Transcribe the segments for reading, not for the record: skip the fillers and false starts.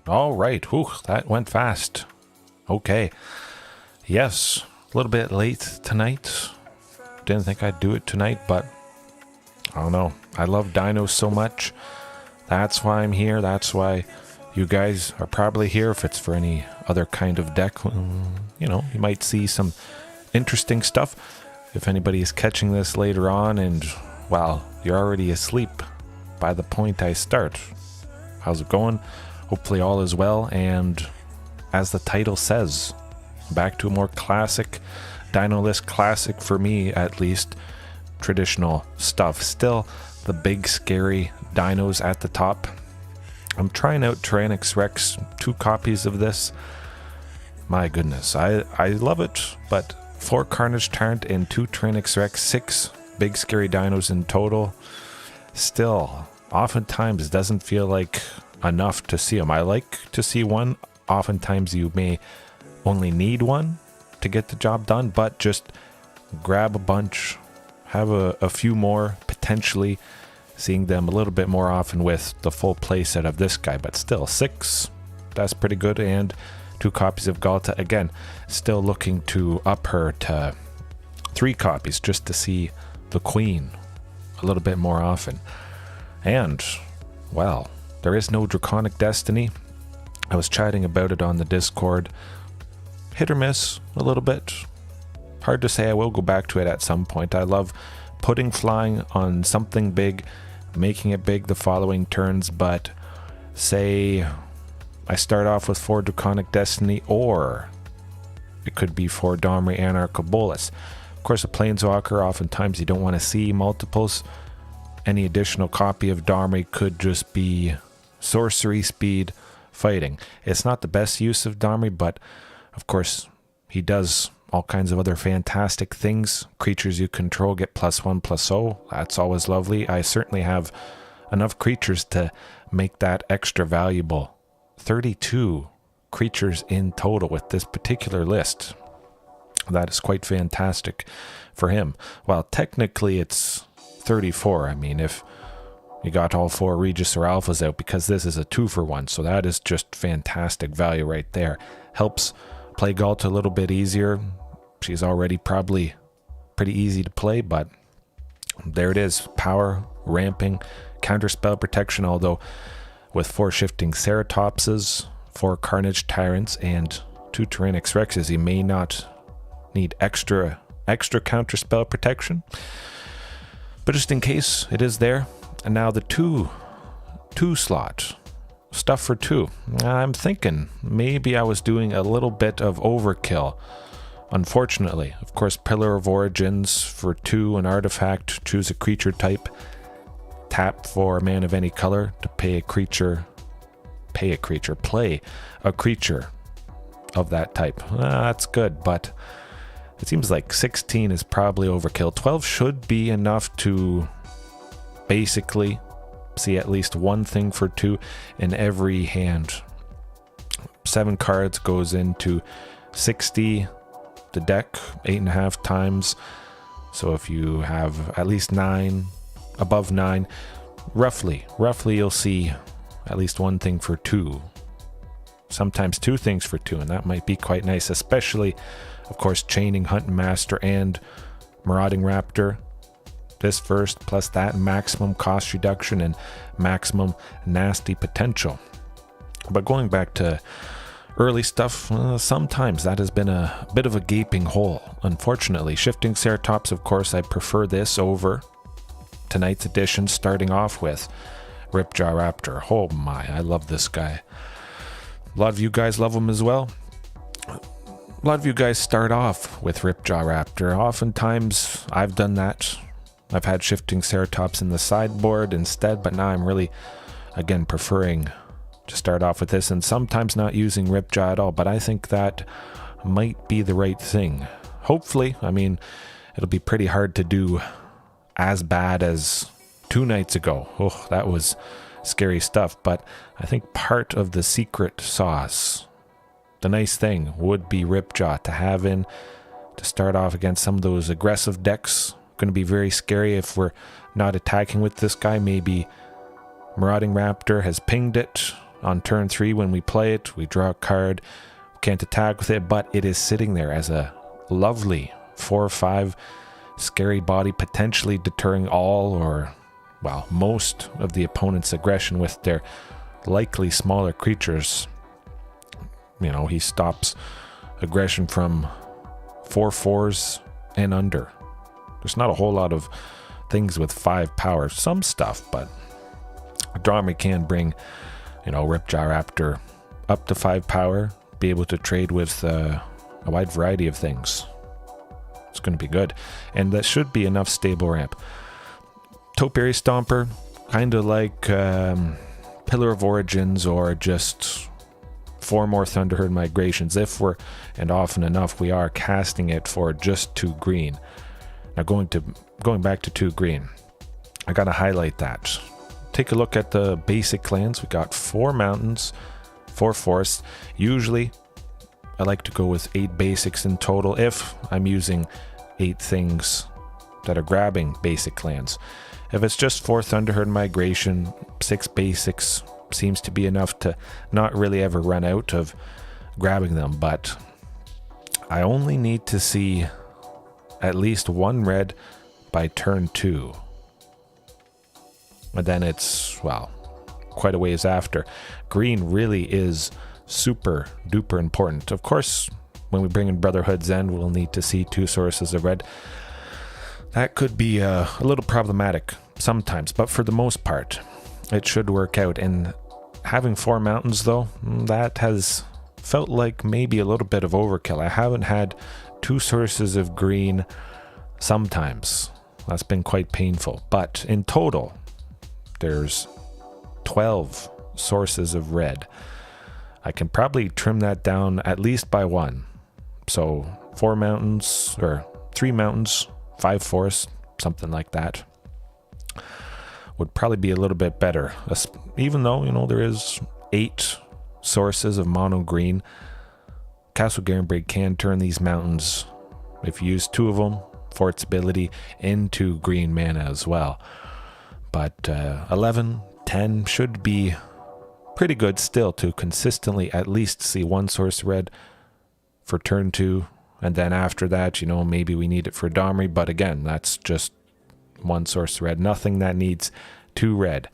All right. Whew, that went fast. Okay. Yes, a little bit late tonight. Didn't think I'd do it tonight, but I don't know. I love dinos so much. That's why I'm here. That's why you guys are probably here. If it's for any other kind of deck, you know, you might see some interesting stuff. If anybody is catching this later on and, well, you're already asleep by the point I start. How's it going? Hopefully all is well, and as the title says, back to a more classic, Dino List classic for me at least, traditional stuff. Still the big scary dinos at the top. I'm trying out Tyrranax Rex, 2 copies of this. My goodness, I love it, but 4 Carnage Tyrant and 2 Tyrranax Rex, 6 big scary dinos in total. Still, oftentimes doesn't feel like enough to see them. I like to see one. Oftentimes you may only need one to get the job done, but just grab a bunch, have a few more, potentially seeing them a little bit more often with the full playset of this guy. But still, 6, that's pretty good. And 2 copies of Galta. Again, still looking to up her to 3 copies just to see the Queen a little bit more often. And, well, there is no Draconic Destiny. I was chatting about it on the Discord. Hit or miss a little bit. Hard to say. I will go back to it at some point. I love putting flying on something big, making it big the following turns, but say I start off with 4 Draconic Destiny, or it could be 4 Domri, Anarch, or Bolas. Of course, a Planeswalker, oftentimes you don't want to see multiples. Any additional copy of Domri could just be sorcery, speed, fighting. It's not the best use of Domri, but of course he does all kinds of other fantastic things. Creatures you control get +1/+0. That's always lovely. I certainly have enough creatures to make that extra valuable. 32 creatures in total with this particular list. That is quite fantastic for him. Well, technically it's 34. I mean, if you got all 4 Regis or Alphas out, because this is a 2-for-1, so that is just fantastic value right there. Helps play Galta a little bit easier. She's already probably pretty easy to play, but there it is. Power, ramping, counterspell protection, although with 4 Shifting Ceratopses, 4 Carnage Tyrants, and 2 Tyrranax Rexes, you may not need extra counterspell protection. But just in case, it is there. And now the 2 slot. Stuff for 2. I'm thinking maybe I was doing a little bit of overkill. Unfortunately, of course, Pillar of Origins for 2, an artifact, choose a creature type. Tap for a man of any color to play a creature of that type. That's good, but it seems like 16 is probably overkill. 12 should be enough to basically see at least one thing for 2 in every hand. 7 cards goes into 60. The deck 8.5 times. So if you have at least 9, above 9, roughly you'll see at least one thing for 2. Sometimes 2 things for 2, and that might be quite nice, especially, of course, chaining Huntmaster and Marauding Raptor. This first, plus that maximum cost reduction and maximum nasty potential. But going back to early stuff, sometimes that has been a bit of a gaping hole, unfortunately. Shifting Ceratops, of course, I prefer this over tonight's edition, starting off with Ripjaw Raptor. Oh my, I love this guy. A lot of you guys love him as well. A lot of you guys start off with Ripjaw Raptor. Oftentimes, I've done that. I've had Shifting Ceratops in the sideboard instead, but now I'm really, again, preferring to start off with this, and sometimes not using Ripjaw at all, but I think that might be the right thing. Hopefully. I mean, it'll be pretty hard to do as bad as 2 nights ago. Oh, that was scary stuff, but I think part of the secret sauce, the nice thing, would be Ripjaw to have in to start off against some of those aggressive decks. Going to be very scary if we're not attacking with this guy. Maybe Marauding Raptor has pinged it, on turn 3 when we play it. We draw a card, can't attack with it, but it is sitting there as a lovely 4/5 scary body, potentially deterring all or, well, most of the opponent's aggression with their likely smaller creatures. You know, he stops aggression from 4/4s and under. There's not a whole lot of things with 5 power. Some stuff, but Domri can bring, you know, Ripjaw Raptor up to 5 power, be able to trade with a wide variety of things. It's going to be good. And that should be enough stable ramp. Topiary Stomper, kind of like Pillar of Origins, or just 4 more Thunderherd Migrations. If we're, and often enough, we are casting it for just 2 green. Now going back to 2 green, I got to highlight that. Take a look at the basic lands. We got 4 mountains, 4 forests. Usually, I like to go with 8 basics in total if I'm using 8 things that are grabbing basic lands. If it's just 4 Thunderherd Migration, 6 basics seems to be enough to not really ever run out of grabbing them, but I only need to see at least 1 red by turn 2. And then it's, well, quite a ways after. Green really is super duper important. Of course, when we bring in Brotherhoods End, we'll need to see 2 sources of red. That could be a little problematic sometimes, but for the most part, it should work out. And having 4 mountains, though, that has felt like maybe a little bit of overkill. I haven't had 2 sources of green sometimes. That's been quite painful. But in total, there's 12 sources of red. I can probably trim that down at least by 1. So 4 mountains, or 3 mountains, 5 forests, something like that, would probably be a little bit better. Even though, you know, there is 8 sources of mono green, Castle Garenbrig can turn these mountains, if you use 2 of them for its ability, into green mana as well. But 11, 10 should be pretty good still to consistently at least see 1 source red for turn 2. And then after that, you know, maybe we need it for Domri, but again, that's just 1 source red. Nothing that needs 2 red.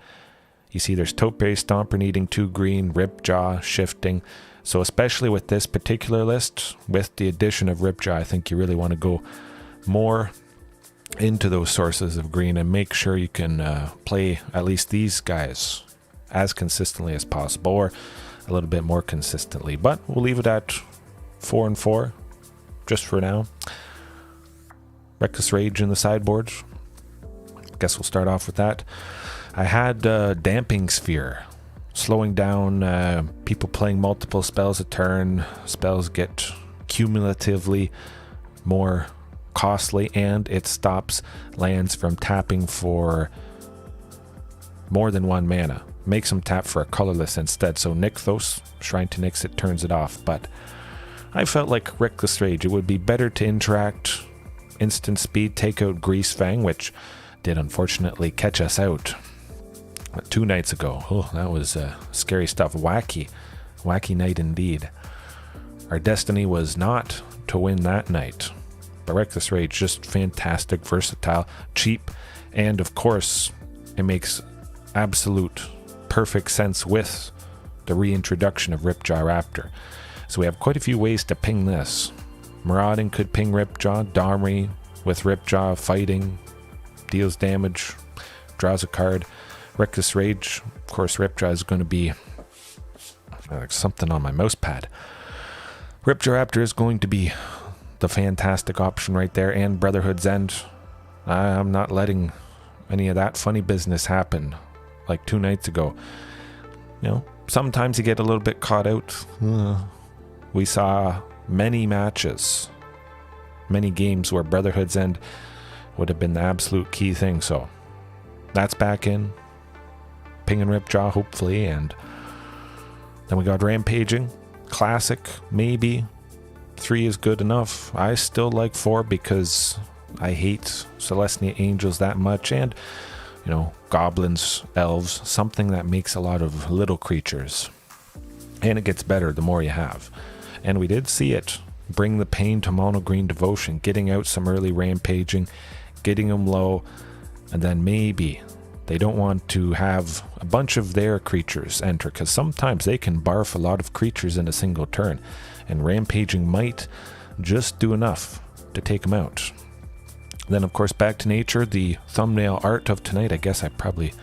You see there's Topiary Stomper needing 2 green, Ripjaw, Shifting. So especially with this particular list, with the addition of Ripjaw, I think you really want to go more into those sources of green and make sure you can play at least these guys as consistently as possible, or a little bit more consistently. But we'll leave it at 4 and 4 just for now. Reckless Rage in the sideboard. Guess we'll start off with that. I had Damping Sphere, slowing down people playing multiple spells a turn. Spells get cumulatively more costly, and it stops lands from tapping for more than 1 mana. Makes them tap for a colorless instead. So Nykthos, Shrine to Nyx, it turns it off. But I felt like Reckless Rage, it would be better to interact, instant speed, take out Greasefang, which did unfortunately catch us out 2 nights ago. Oh, that was scary stuff. Wacky night indeed. Our destiny was not to win that night. But Reckless Rage, just fantastic, versatile, cheap, and of course, it makes absolute perfect sense with the reintroduction of Ripjaw Raptor. So we have quite a few ways to ping this. Marauding could ping Ripjaw, Domri with Ripjaw fighting, deals damage, draws a card. Reckless Rage, of course, Ripjaw is going to be something on my mouse pad. Ripjaw Raptor is going to be the fantastic option right there, and Brotherhoods End. I'm not letting any of that funny business happen like 2 nights ago. You know, sometimes you get a little bit caught out. We saw many matches, many games where Brotherhoods End would have been the absolute key thing. So that's back in. Ping and Ripjaw, hopefully. And then we got Rampaging. Classic, maybe. 3 is good enough. I still like 4 because I hate Celestia Angels that much. And you know, goblins, elves, something that makes a lot of little creatures. And it gets better the more you have. And we did see it bring the pain to Mono Green Devotion, getting out some early rampaging, getting them low, and then maybe they don't want to have a bunch of their creatures enter, because sometimes they can barf a lot of creatures in a single turn, and rampaging might just do enough to take them out. Then, of course, back to nature, the thumbnail art of tonight. I guess I probably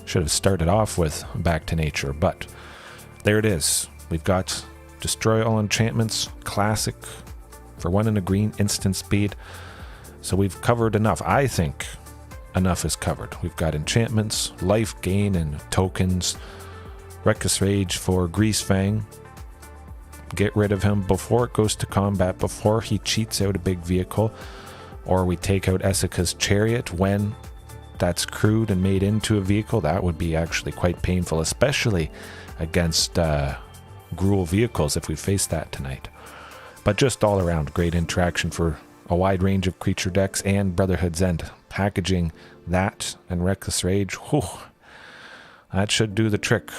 should have started off with back to nature, but there it is. We've got destroy all enchantments, classic, for 1 and a green, instant speed. So we've covered enough. I think enough is covered. We've got enchantments, life gain and tokens, Rakdos Rage for Greasefang. Get rid of him before it goes to combat, before he cheats out a big vehicle. Or we take out Essica's Chariot when that's crewed and made into a vehicle. That would be actually quite painful, especially against Gruul vehicles if we face that tonight. But just all around, great interaction for a wide range of creature decks, and Brotherhoods End. Packaging that and Rakdos Rage, whew, that should do the trick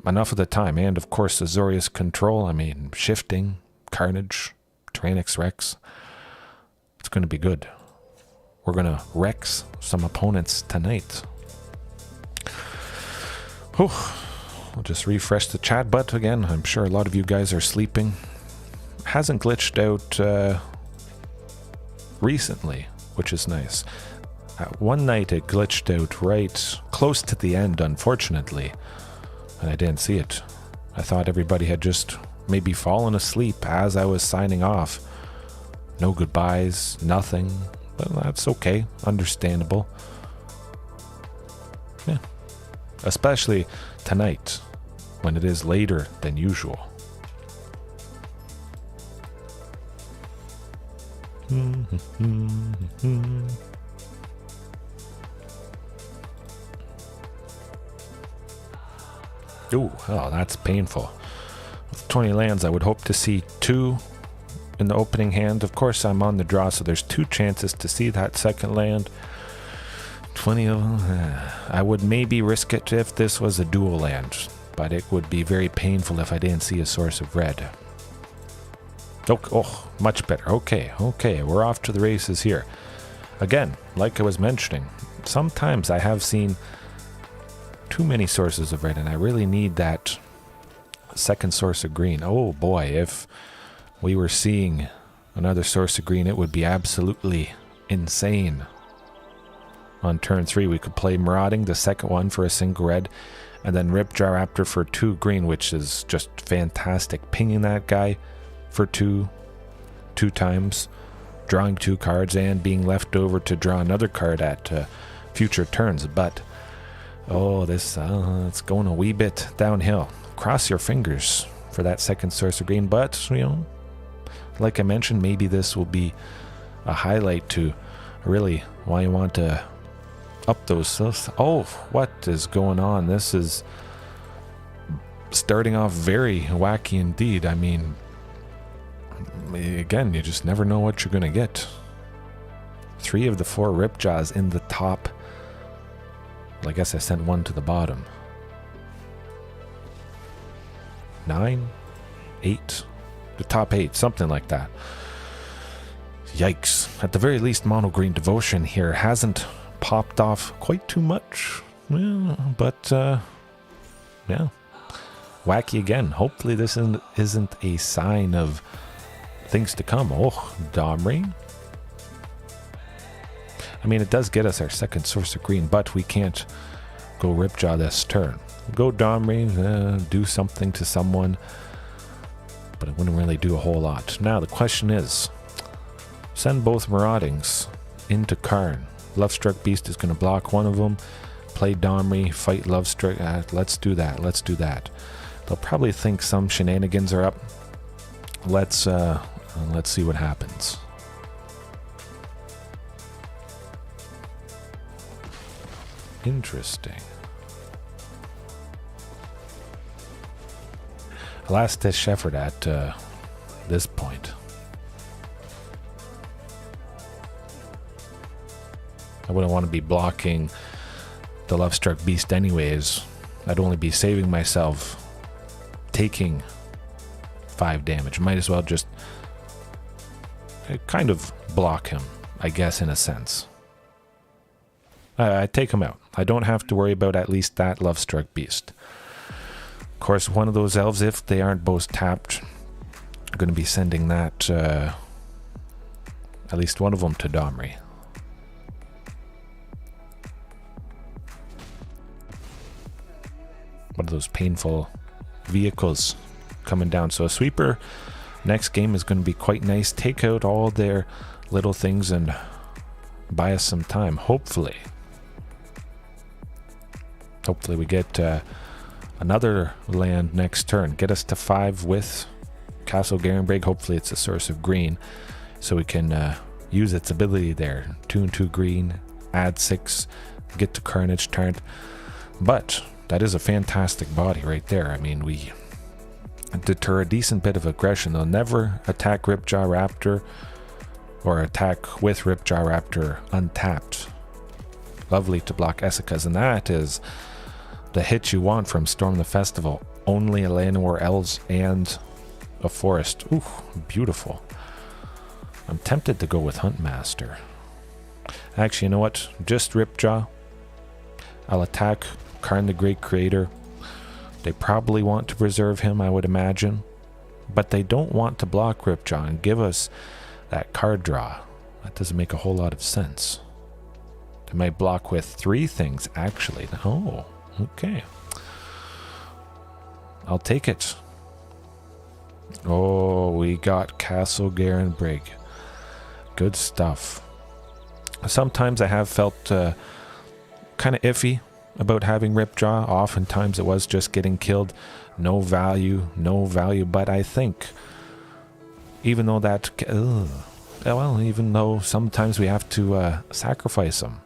enough of the time. And of course, Azorius control, I mean, Shifting, Carnage, Tyrranax Rex. It's going to be good. We're going to Rex some opponents tonight. Whew. I'll just refresh the chat, but again, I'm sure a lot of you guys are sleeping. Hasn't glitched out recently, which is nice. One night it glitched out right close to the end, unfortunately, and I didn't see it. I thought everybody had just maybe fallen asleep as I was signing off. No goodbyes, nothing, but that's okay, understandable. Yeah, especially tonight when it is later than usual. Ooh, oh, that's painful. With 20 lands, I would hope to see 2 in the opening hand. Of course, I'm on the draw, so there's 2 chances to see that second land. 20 of them. I would maybe risk it if this was a dual land, but it would be very painful if I didn't see a source of red. Oh, much better. Okay, we're off to the races here. Again, like I was mentioning, sometimes I have seen too many sources of red, and I really need that second source of green. Oh boy, if we were seeing another source of green, it would be absolutely insane. On turn 3, we could play Marauding, the second one, for a single red, and then Ripjaw Raptor for 2 green, which is just fantastic. Pinging that guy for 2 times, drawing 2 cards, and being left over to draw another card at future turns. But oh, this it's going a wee bit downhill. Cross your fingers for that second source of green, but you know, like I mentioned, maybe this will be a highlight to really why you want to up those. Oh, what is going on? This is starting off very wacky indeed. I mean, again, you just never know what you're going to get. 3 of the 4 Ripjaws in the top. Well, I guess I sent 1 to the bottom. 9, 8, the top 8, something like that. Yikes. At the very least, Mono Green Devotion here hasn't popped off quite too much. Well, but, yeah. Wacky again. Hopefully this isn't a sign of things to come. Oh, Domri. I mean, it does get us our second source of green, but we can't go Ripjaw this turn. Go Domri, do something to someone, but it wouldn't really do a whole lot. Now the question is, send both Maraudings into Karn. Lovestruck Beast is going to block one of them. Play Domri, fight Lovestruck. Let's do that. Let's do that. They'll probably think some shenanigans are up. Let's see what happens. Interesting. Last ditch effort at this point. I wouldn't want to be blocking the Lovestruck Beast anyways, I'd only be saving myself taking 5 damage. Might as well just kind of block him, I guess, in a sense. I take him out. I don't have to worry about at least that Lovestruck Beast. Of course, one of those elves, if they aren't both tapped, I'm going to be sending that, at least one of them, to Domri. One of those painful vehicles coming down. So a sweeper next game is going to be quite nice. Take out all their little things and buy us some time, hopefully. Hopefully we get another land next turn. Get us to 5 with Castle Garenbrig. Hopefully it's a source of green, so we can use its ability there. 2 and 2 green, add 6, get to Carnage Tyrant. But that is a fantastic body right there. I mean, we deter a decent bit of aggression. They'll never attack Ripjaw Raptor or attack with Ripjaw Raptor untapped. Lovely to block Essikas, and that is the hit you want from Storm the Festival. Only a Llanowar Elves and a forest. Ooh, beautiful. I'm tempted to go with Huntmaster. Actually, you know what? Just Ripjaw. I'll attack Karn the Great Creator. They probably want to preserve him, I would imagine. But they don't want to block Ripjaw and give us that card draw. That doesn't make a whole lot of sense. They might block with 3 things, actually. Oh, okay. I'll take it. Oh, we got Castle Garenbrig. Good stuff. Sometimes I have felt kind of iffy about having Ripjaw. Oftentimes it was just getting killed. No value, no value. But I think, even though that... well, even though sometimes we have to sacrifice them,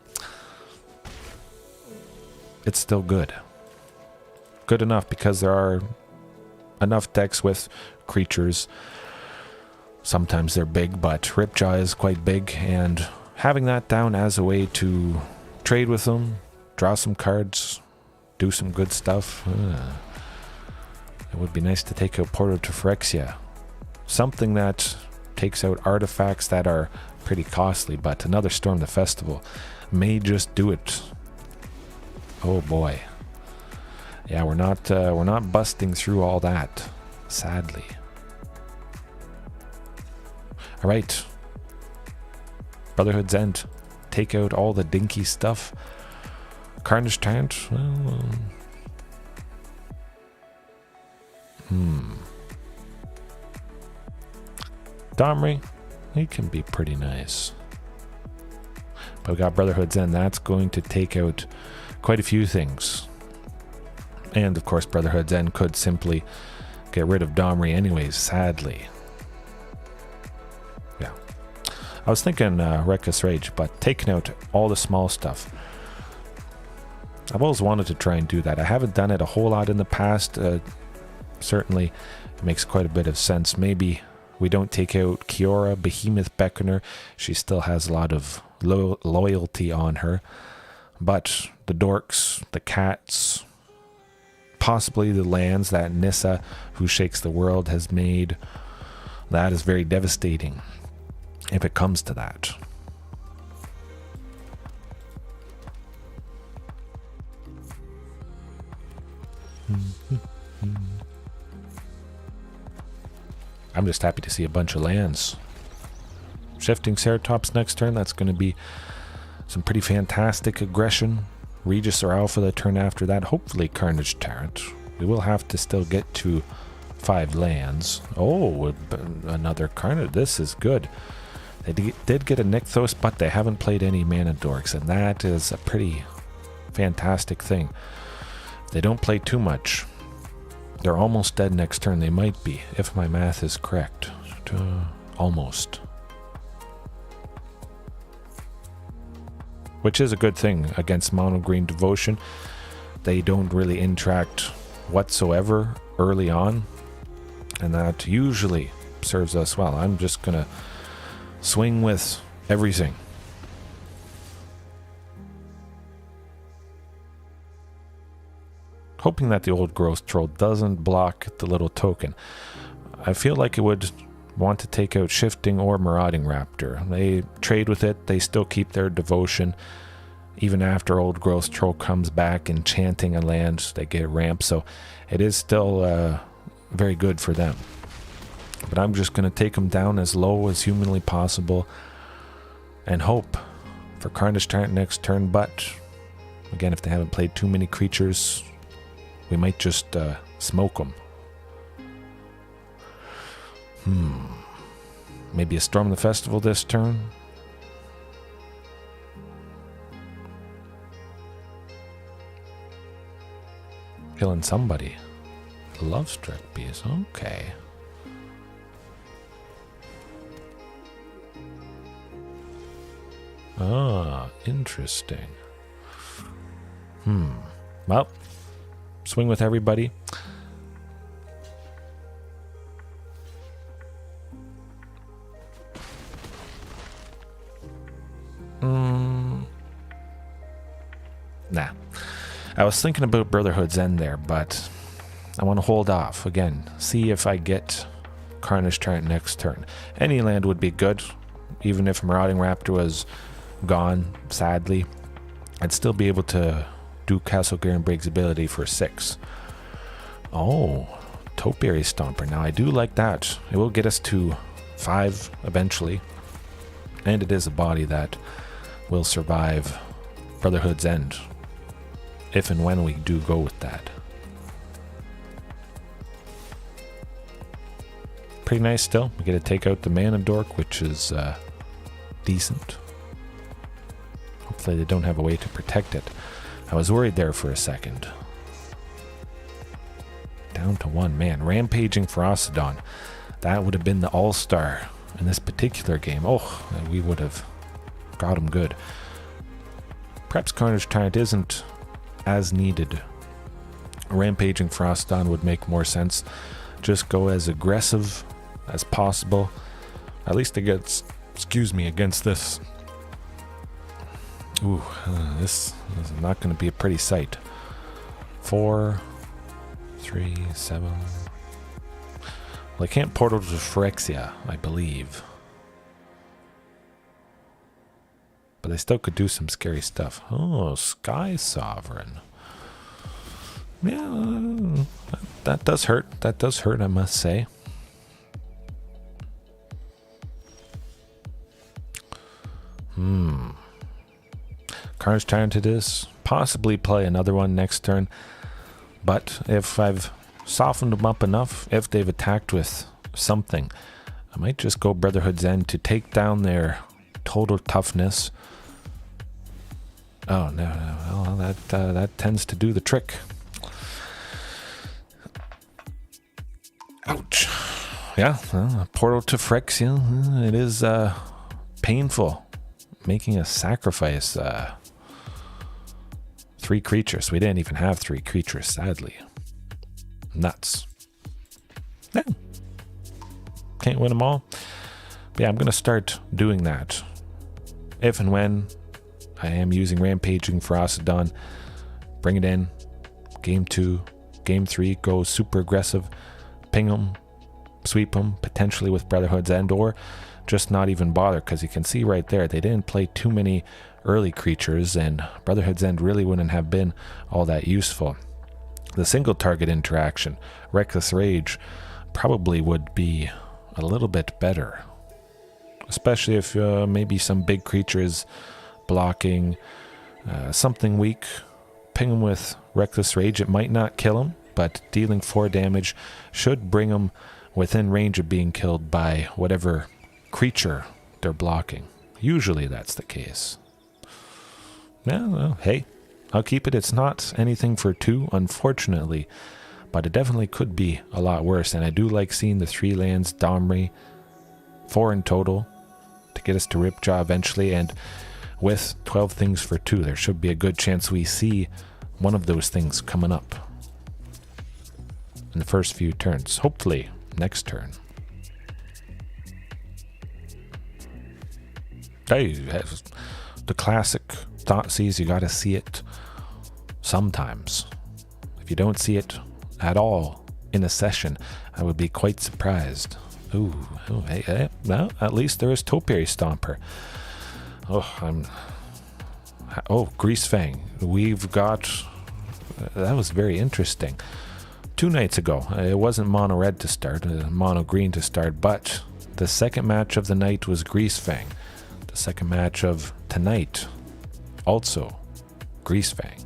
it's still good. Good enough, because there are enough decks with creatures. Sometimes they're big, but Ripjaw is quite big, and having that down as a way to trade with them, draw some cards, do some good stuff. It would be nice to take out Proto-Phyrexia. Something that takes out artifacts that are pretty costly, but another Storm the Festival may just do it. Oh boy. Yeah, we're not busting through all that, sadly. All right. Brotherhoods End. Take out all the dinky stuff. Carnage Tyrant. Well, Domri, he can be pretty nice. But we got Brotherhoods End. That's going to take out quite a few things. And of course, Brotherhoods End could simply get rid of Domri anyways, sadly. Yeah. I was thinking Reckless Rage, but taking out all the small stuff. I've always wanted to try and do that. I haven't done it a whole lot in the past. Certainly, it makes quite a bit of sense. Maybe we don't take out Kiora, Behemoth Beckoner. She still has a lot of loyalty on her. But the dorks, the cats, possibly the lands that Nissa, who shakes the world, has made, that is very devastating if it comes to that. I'm just happy to see a bunch of lands. Shifting Ceratops next turn. That's going to be some pretty fantastic aggression. Regis or Alpha the turn after that. Hopefully Carnage Tyrant. We will have to still get to 5 lands. Oh, another Carnage. This is good. They did get a Nykthos, but they haven't played any Mana Dorks, and that is a pretty fantastic thing. If they don't play too much, they're almost dead next turn. They might be, if my math is correct. Almost. Which is a good thing against Mono Green Devotion. They don't really interact whatsoever early on, and that usually serves us well. I'm just gonna swing with everything. hoping that the old growth troll doesn't block the little token. I feel like it would want to take out Shifting or Marauding Raptor. They trade with it, they still keep their devotion. Even after old growth troll comes back enchanting a land, they get ramp, so it is still very good for them. But I'm just going to take them down as low as humanly possible and hope for Carnage Tyrant next turn. But again, if they haven't played too many creatures, we might just smoke them. Maybe a Storm the Festival this turn. Killing somebody. Love Struck Bees. Okay. Ah, interesting. Well, swing with everybody. Nah. I was thinking about Brotherhoods End there, but I want to hold off. Again, see if I get Carnage Tyrant next turn. Any land would be good. Even if Marauding Raptor was gone, sadly, I'd still be able to do Castle Briggs ability for 6. Oh, Topiary Stomper. Now, I do like that. It will get us to 5 eventually. And it is a body that will survive Brotherhood's End, if and when we do go with that. Pretty nice still. We get to take out the Mana Dork, which is decent. Hopefully they don't have a way to protect it. I was worried there for a second. Down to 1. Man, Rampaging Ferocidon. That would have been the all-star in this particular game. Oh, we would have got him good. Perhaps Carnage Tyrant isn't as needed. Rampaging Ferocidon would make more sense. Just go as aggressive as possible. At least against, against this. Ooh, this is not going to be a pretty sight. 4, 3, 7. Well, I can't portal to Phyrexia, I believe. But they still could do some scary stuff. Oh, Sky Sovereign. Yeah, that does hurt. That does hurt, I must say. Carnage Tyrant it is. Possibly play another one next turn. But if I've softened them up enough, if they've attacked with something, I might just go Brotherhood's End to take down their total toughness. Oh, no. Well, that tends to do the trick. Ouch. Yeah, well, a portal to Phyrexia. It is painful. Making a sacrifice. 3 creatures. We didn't even have 3 creatures, sadly. Nuts. Yeah. Can't win them all. But yeah, I'm going to start doing that. If and when I am using Rampaging Ferocidon, bring it in. Game 2, Game 3, go super aggressive. Ping them, sweep them, potentially with Brotherhood's End, or just not even bother, because you can see right there, they didn't play too many early creatures, and Brotherhood's End really wouldn't have been all that useful. The single target interaction, Reckless Rage, probably would be a little bit better. Especially if maybe some big creatures blocking something weak. Ping them with Reckless Rage. It might not kill them, but dealing 4 damage should bring them within range of being killed by whatever creature they're blocking. Usually that's the case. Yeah, well, hey, I'll keep it. It's not anything for 2, unfortunately, but it definitely could be a lot worse. And I do like seeing the 3 lands, Domri, 4 in total, to get us to Ripjaw eventually. And with 12 things for 2, there should be a good chance we see one of those things coming up in the first few turns. Hopefully next turn. Hey, the classic Thoughtseize, you gotta see it sometimes. If you don't see it at all in a session, I would be quite surprised. Ooh, hey, well, at least there is Topiary Stomper. Greasefang. We've got... that was very interesting. 2 nights ago, it wasn't mono red to start, mono green to start, but the second match of the night was Greasefang. The second match of tonight, also Greasefang.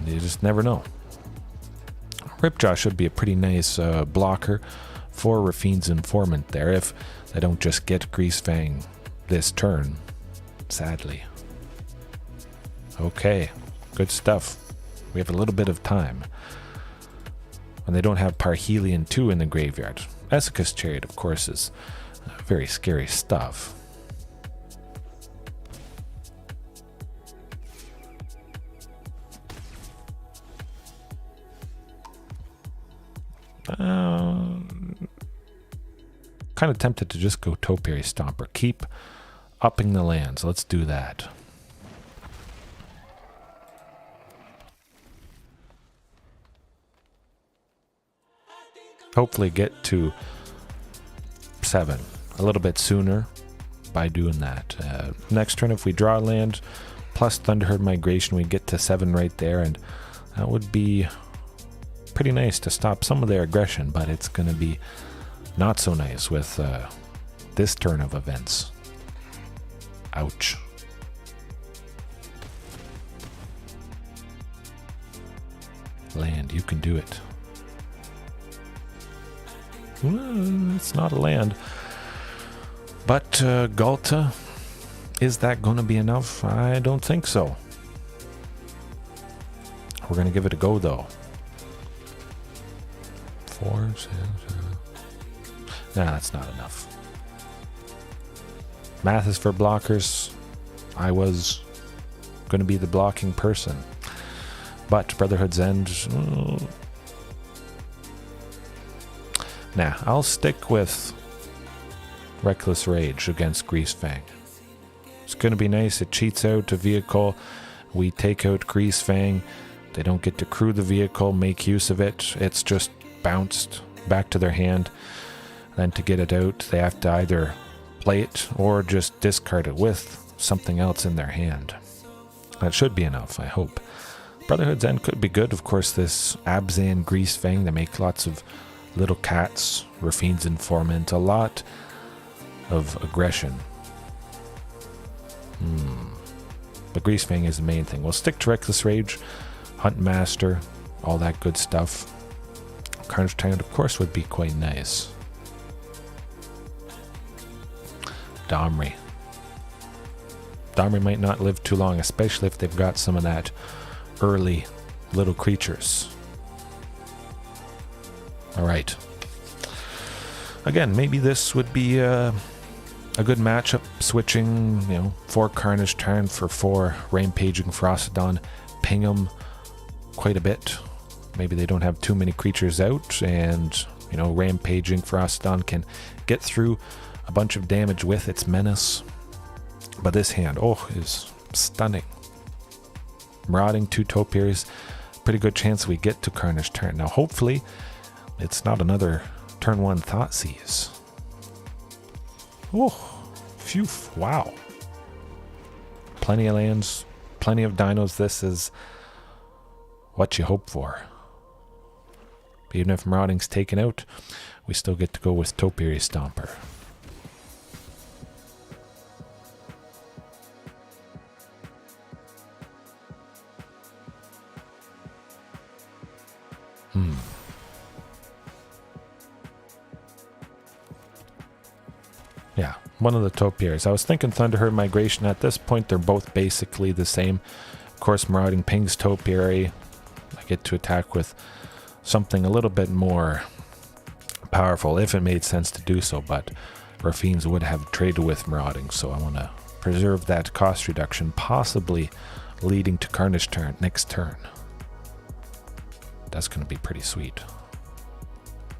You just never know. Ripjaw should be a pretty nice blocker for Rafine's Informant there if they don't just get Greasefang this turn, sadly. Okay, good stuff. We have a little bit of time. And they don't have Parhelion 2 in the graveyard. Essica's Chariot, of course, is very scary stuff. Kind of tempted to just go Topiary Stomper. Keep upping the lands. Let's do that. Hopefully get to 7 a little bit sooner by doing that. Next turn, if we draw a land plus Thunderherd Migration, we get to 7 right there, and that would be pretty nice to stop some of their aggression, but it's going to be not so nice with this turn of events. Ouch. Land, you can do it. Well, it's not a land. But Galta, is that going to be enough? I don't think so. We're going to give it a go, though. 4, 6, nah, that's not enough. Math is for blockers. I was going to be the blocking person. But Brotherhoods End... nah, I'll stick with Reckless Rage against Greasefang. It's going to be nice. It cheats out a vehicle. We take out Greasefang. They don't get to crew the vehicle, make use of it. It's just bounced back to their hand. Then to get it out, they have to either play it or just discard it with something else in their hand. That should be enough, I hope. Brotherhood's End could be good. Of course, this Abzan Greasefang, they make lots of little cats, Rafine's Informant, a lot of aggression. But Greasefang is the main thing. We'll stick to Reckless Rage, Huntmaster, all that good stuff. Carnage Tyrant, of course, would be quite nice. Domri. Domri might not live too long, especially if they've got some of that early little creatures. Alright. Again, maybe this would be a good matchup, switching, 4 Carnage Tyrant for 4 Rampaging Frostodon, ping them quite a bit. Maybe they don't have too many creatures out, and, Rampaging Frostodon can get through a bunch of damage with its menace. But this hand, is stunning. Marauding 2 Topiaries, pretty good chance we get to Carnage Tyrant. Now, hopefully, it's not another turn 1 Thoughtseize. Phew, wow. Plenty of lands, plenty of dinos. This is what you hope for. But even if Marauding's taken out, we still get to go with Topiary Stomper. Yeah, one of the Topiaries. I was thinking Thunderherd Migration. At this point, they're both basically the same. Of course, Marauding pings Topiary. I get to attack with something a little bit more powerful, if it made sense to do so, but Rafine's would have traded with Marauding, so I want to preserve that cost reduction, possibly leading to Carnage Tyrant next turn. That's going to be pretty sweet.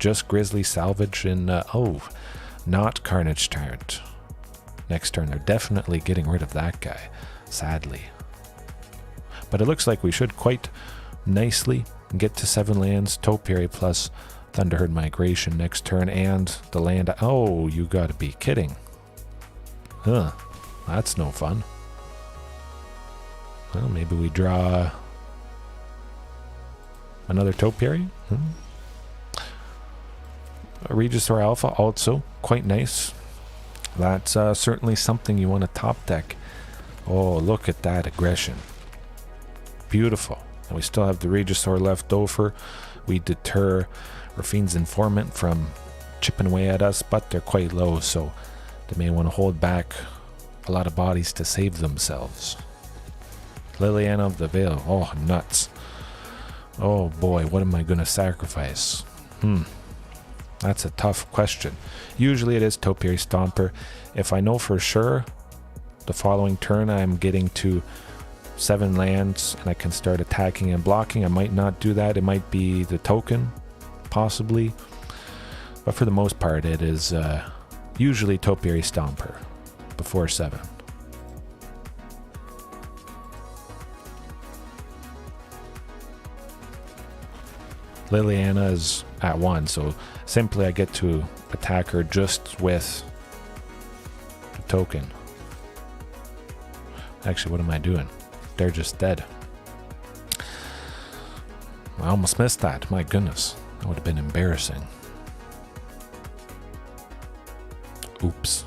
Just Grizzly Salvage in... not Carnage Tyrant. Next turn, they're definitely getting rid of that guy, sadly. But it looks like we should quite nicely get to 7 lands, Topiary plus Thunderherd Migration next turn, and the land... Oh, you gotta be kidding. Huh, that's no fun. Well, maybe we draw another Topiary. A Regisaur Alpha also quite nice. That's certainly something you want to top deck. Oh, look at that aggression. Beautiful. And we still have the Regisaur left over. We deter Rafine's Informant from chipping away at us, but they're quite low, so they may want to hold back a lot of bodies to save themselves. Liliana of the Veil. Oh, nuts. Oh boy, what am I going to sacrifice? That's a tough question. Usually it is Topiary Stomper. If I know for sure the following turn I'm getting to 7 lands and I can start attacking and blocking, I might not do that. It might be the token, possibly. But for the most part, it is usually Topiary Stomper before 7. Liliana is at 1, so simply I get to attack her just with the token. Actually, what am I doing? They're just dead. I almost missed that. My goodness. That would have been embarrassing. Oops.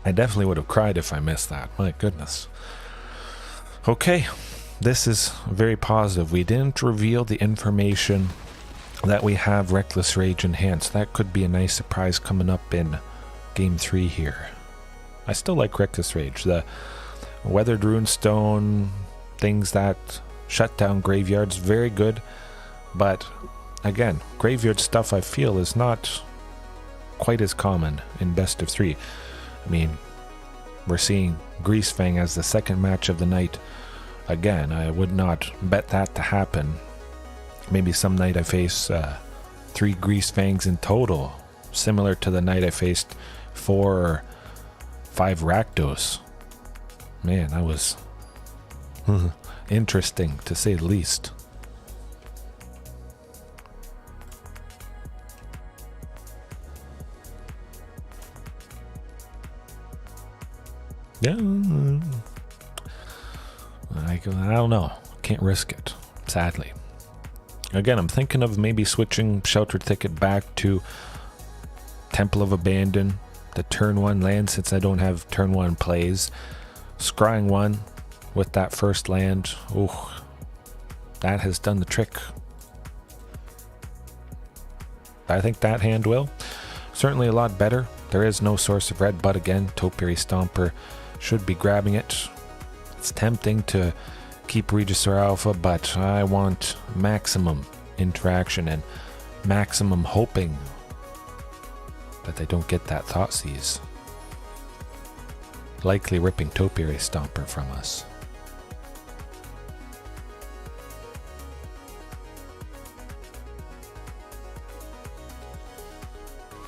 I definitely would have cried if I missed that. My goodness. Okay, this is very positive. We didn't reveal the information that we have Reckless Rage enhanced. That could be a nice surprise coming up in Game 3 here. I still like Reckless Rage. The Weathered Runestone, things that shut down graveyards, very good. But again, graveyard stuff I feel is not quite as common in best of 3. I mean, we're seeing Greasefang as the second match of the night. Again, I would not bet that to happen. Maybe some night I face 3 Greasefangs in total, similar to the night I faced 4 or 5 Rakdos. Man, that was interesting to say the least. Yeah, I don't know. Can't risk it, sadly. Again, I'm thinking of maybe switching Shelter Thicket back to Temple of Abandon, the turn 1 land, since I don't have turn 1 plays. Scrying 1 with that first land. Oh, that has done the trick. I think that hand will. Certainly a lot better. There is no source of red, but again, Topiary Stomper should be grabbing it. It's tempting to keep Regisaur Alpha, but I want maximum interaction and maximum hoping that they don't get that Thoughtseize. Likely ripping Topiary Stomper from us.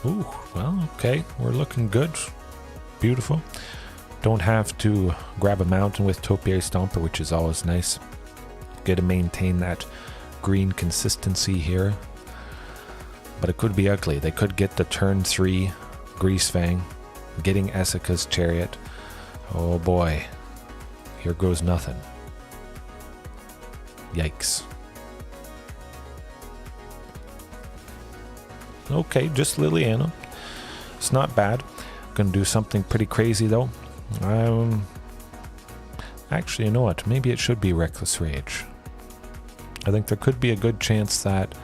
Ooh, well, okay, we're looking good. Beautiful. Don't have to grab a mountain with Topiary Stomper, which is always nice. Good to maintain that green consistency here. But it could be ugly. They could get the turn 3 Greasefang, getting Essica's Chariot. Oh boy. Here goes nothing. Yikes. Okay, just Liliana. It's not bad. Gonna do something pretty crazy though. Actually, you know what? Maybe it should be Reckless Rage. I think there could be a good chance that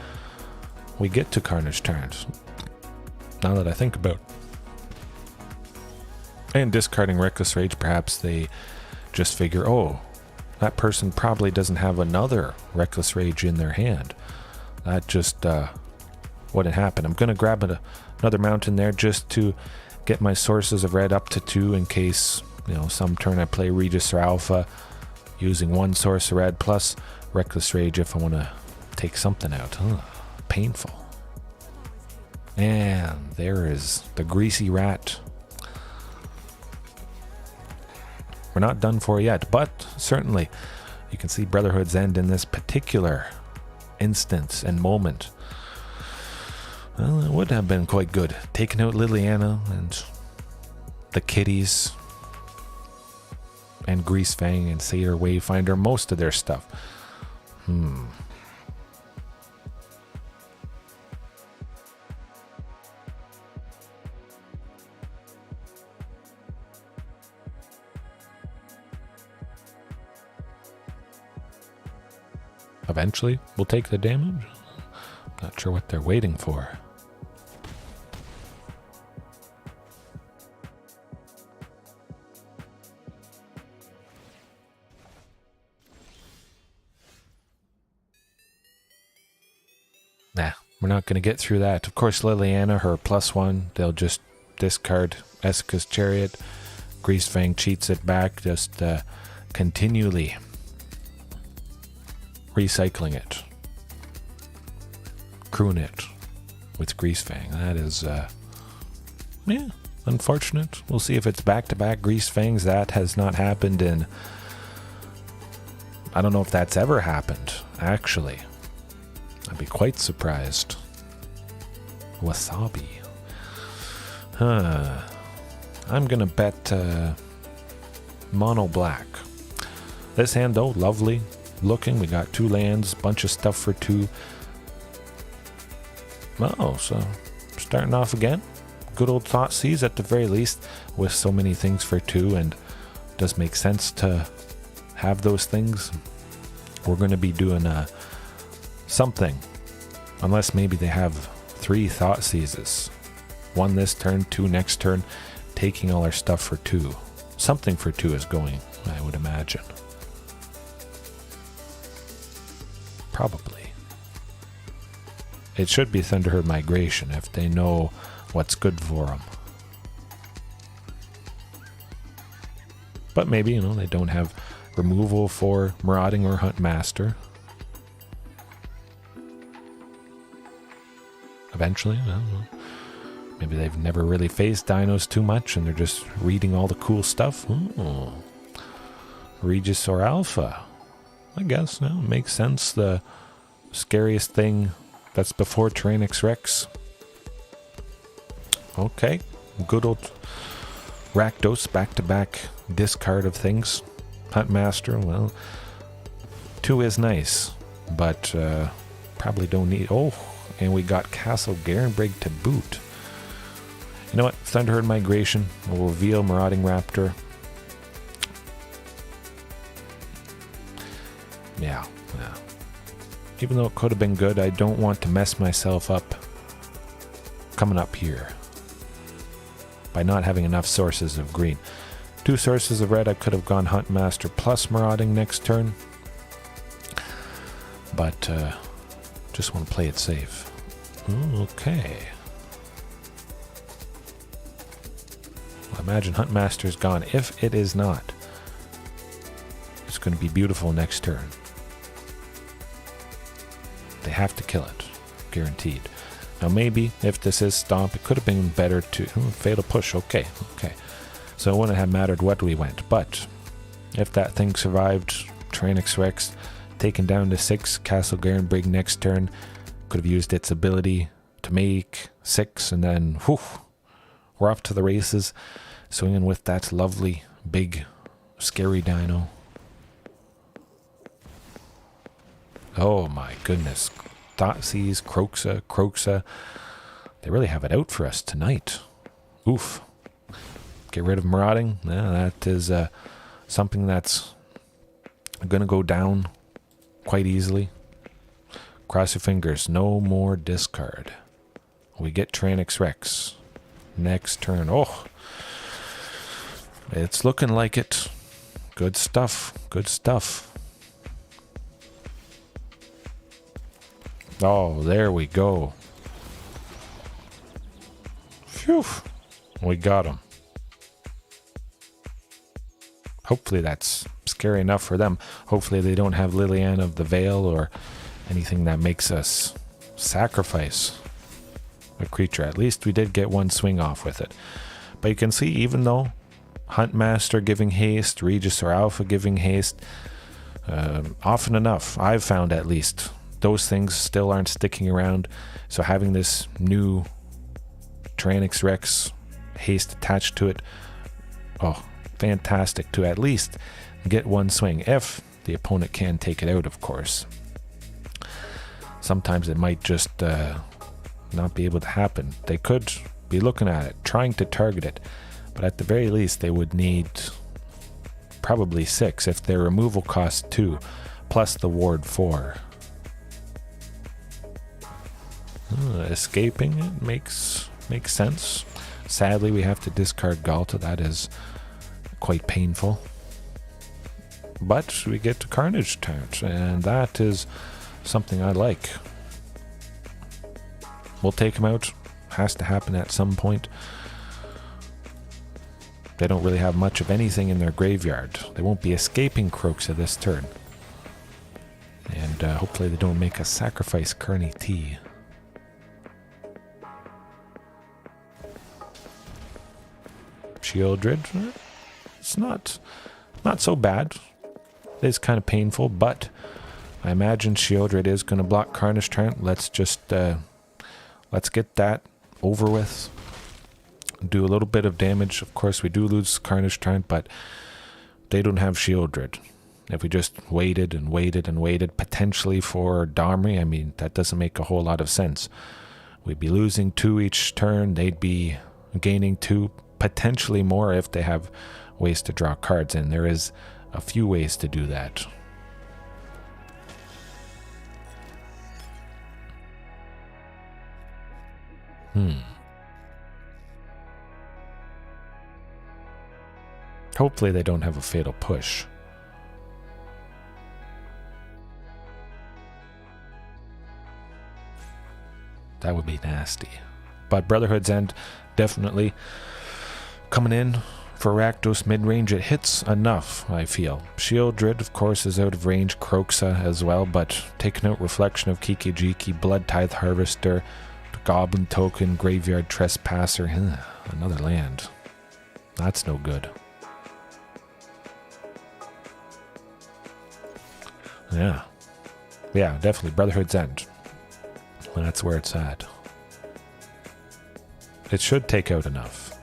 we get to Carnage Tyrant. Now that I think about it. And discarding Reckless Rage, perhaps they just figure, oh, that person probably doesn't have another Reckless Rage in their hand. That just wouldn't happen. I'm going to grab another mountain there just to get my sources of red up to 2 in case, you know, some turn I play Regisaur Alpha using 1 source of red plus Reckless Rage if I want to take something out. Ugh, painful. And there is the greasy rat. We're not done for yet, but certainly you can see Brotherhoods End in this particular instance and moment. Well, it would have been quite good. Taking out Liliana and the kitties and Greasefang and Satyr Wayfinder, most of their stuff. Eventually, we'll take the damage. Not sure what they're waiting for. Nah, we're not going to get through that. Of course, Liliana, her +1, they'll just discard Essica's Chariot. Greasefang cheats it back, just continually recycling it. Crewing it with Greasefang. That is, yeah, unfortunate. We'll see if it's back-to-back Greasefangs. That has not happened in... I don't know if that's ever happened, actually. I'd be quite surprised. Wasabi. I'm gonna bet mono black. This hand, though, lovely looking. We got 2 lands, bunch of stuff for 2. Oh, so starting off again. Good old Thoughtseize at the very least, with so many things for 2, and does make sense to have those things. We're going to be doing something, unless maybe they have 3 Thoughtseizes. 1 this turn, 2 next turn, taking all our stuff for 2. Something for 2 is going, I would imagine. Probably. It should be Thunderherd Migration if they know what's good for them. But maybe, you know, they don't have removal for Marauding or Huntmaster. Eventually, I don't know. Maybe they've never really faced dinos too much and they're just reading all the cool stuff. Ooh. Regis or Alpha. I guess, no, makes sense. The scariest thing that's before Tyrranax Rex. Okay, good old Rakdos, back-to-back discard of things. Huntmaster, well, 2 is nice, but probably don't need... Oh, and we got Castle Garenbrig to boot. You know what? Thunderherd Migration will reveal Marauding Raptor. Yeah. Even though it could have been good, I don't want to mess myself up coming up here by not having enough sources of green. 2 sources of red, I could have gone Huntmaster plus Marauding next turn, but just want to play it safe. Okay. Well, imagine Huntmaster's gone. If it is not, it's going to be beautiful next turn. They have to kill it, guaranteed. Now maybe if this is Stomp, it could have been better to... Fatal Push, okay. So it wouldn't have mattered what we went, but if that thing survived, Tyrranax Rex taken down to 6, Castle Garenbrig next turn, could have used its ability to make 6, and then whew, we're off to the races, swinging with that lovely, big, scary dino. Oh my goodness. Thoughtseize, Croxa. They really have it out for us tonight. Oof. Get rid of Marauding. Yeah, that is something that's going to go down quite easily. Cross your fingers. No more discard. We get Tyrranax Rex next turn. Oh, it's looking like it. Good stuff. Oh, there we go. Phew. We got him. Hopefully that's scary enough for them. Hopefully they don't have Liliana of the Veil or anything that makes us sacrifice a creature. At least we did get one swing off with it. But you can see, even though Huntmaster giving haste, Regis or Alpha giving haste, often enough, I've found at least, those things still aren't sticking around. So having this new Tyrranax Rex haste attached to it, oh, fantastic to at least get one swing, if the opponent can take it out, of course. Sometimes it might just not be able to happen. They could be looking at it, trying to target it, but at the very least they would need probably 6 if their removal cost 2 plus the ward 4. Escaping it makes sense. Sadly, we have to discard Galta. That is quite painful. But we get to Carnage Tyrant, and that is something I like. We'll take him out. Has to happen at some point. They don't really have much of anything in their graveyard. They won't be escaping Kroxa this turn. And hopefully they don't make us sacrifice Carnage T. Shieldred, it's not so bad. It is kind of painful, but I imagine Shieldred is going to block Carnage Tyrant. Let's just let's get that over with. Do a little bit of damage. Of course, we do lose Carnage Tyrant, but they don't have Shieldred. If we just waited and waited and waited, potentially for Domri, I mean, that doesn't make a whole lot of sense. We'd be losing 2 each turn. They'd be gaining 2, potentially more if they have ways to draw cards, and there is a few ways to do that. Hopefully they don't have a fatal push. That would be nasty. But Brotherhoods End definitely coming in for Rakdos Midrange. It hits enough, I feel. Shieldred, of course, is out of range. Kroxa as well, but taking out Reflection of Kikijiki, Blood Tithe Harvester, Goblin Token, Graveyard Trespasser. Another land. That's no good. Yeah, definitely Brotherhood's End. And that's where it's at. It should take out enough.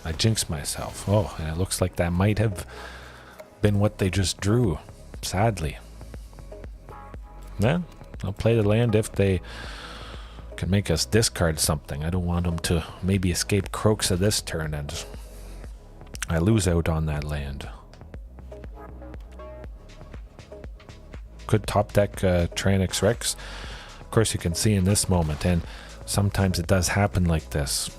I jinxed myself. Oh, and it looks like that might have been what they just drew, sadly. Yeah, I'll play the land if they can make us discard something. I don't want them to maybe escape Kroxa this turn and I lose out on that land. Could top deck Tyrranax Rex. Of course, you can see in this moment, and sometimes it does happen like this.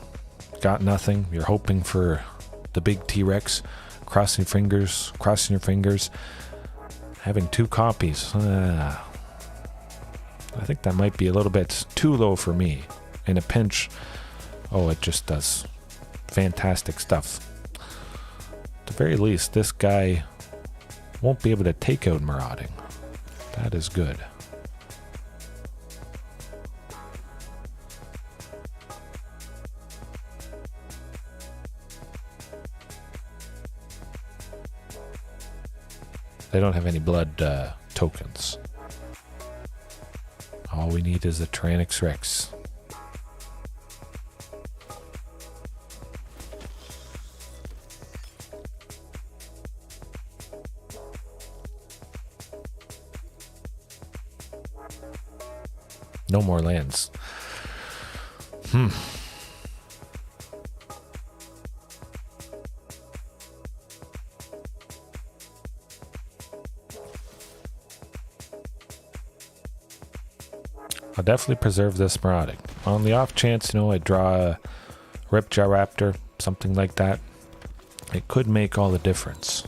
Got nothing, you're hoping for the big T-Rex, crossing your fingers, having 2 copies. I think that might be a little bit too low for me. In a pinch, oh, it just does fantastic stuff. At the very least, this guy won't be able to take out Marauding. That is good. They don't have any blood tokens. All we need is a Tyrranax Rex. No more lands. I'll definitely preserve this Marauding. On the off chance, I draw a Ripjaw Raptor, something like that. It could make all the difference.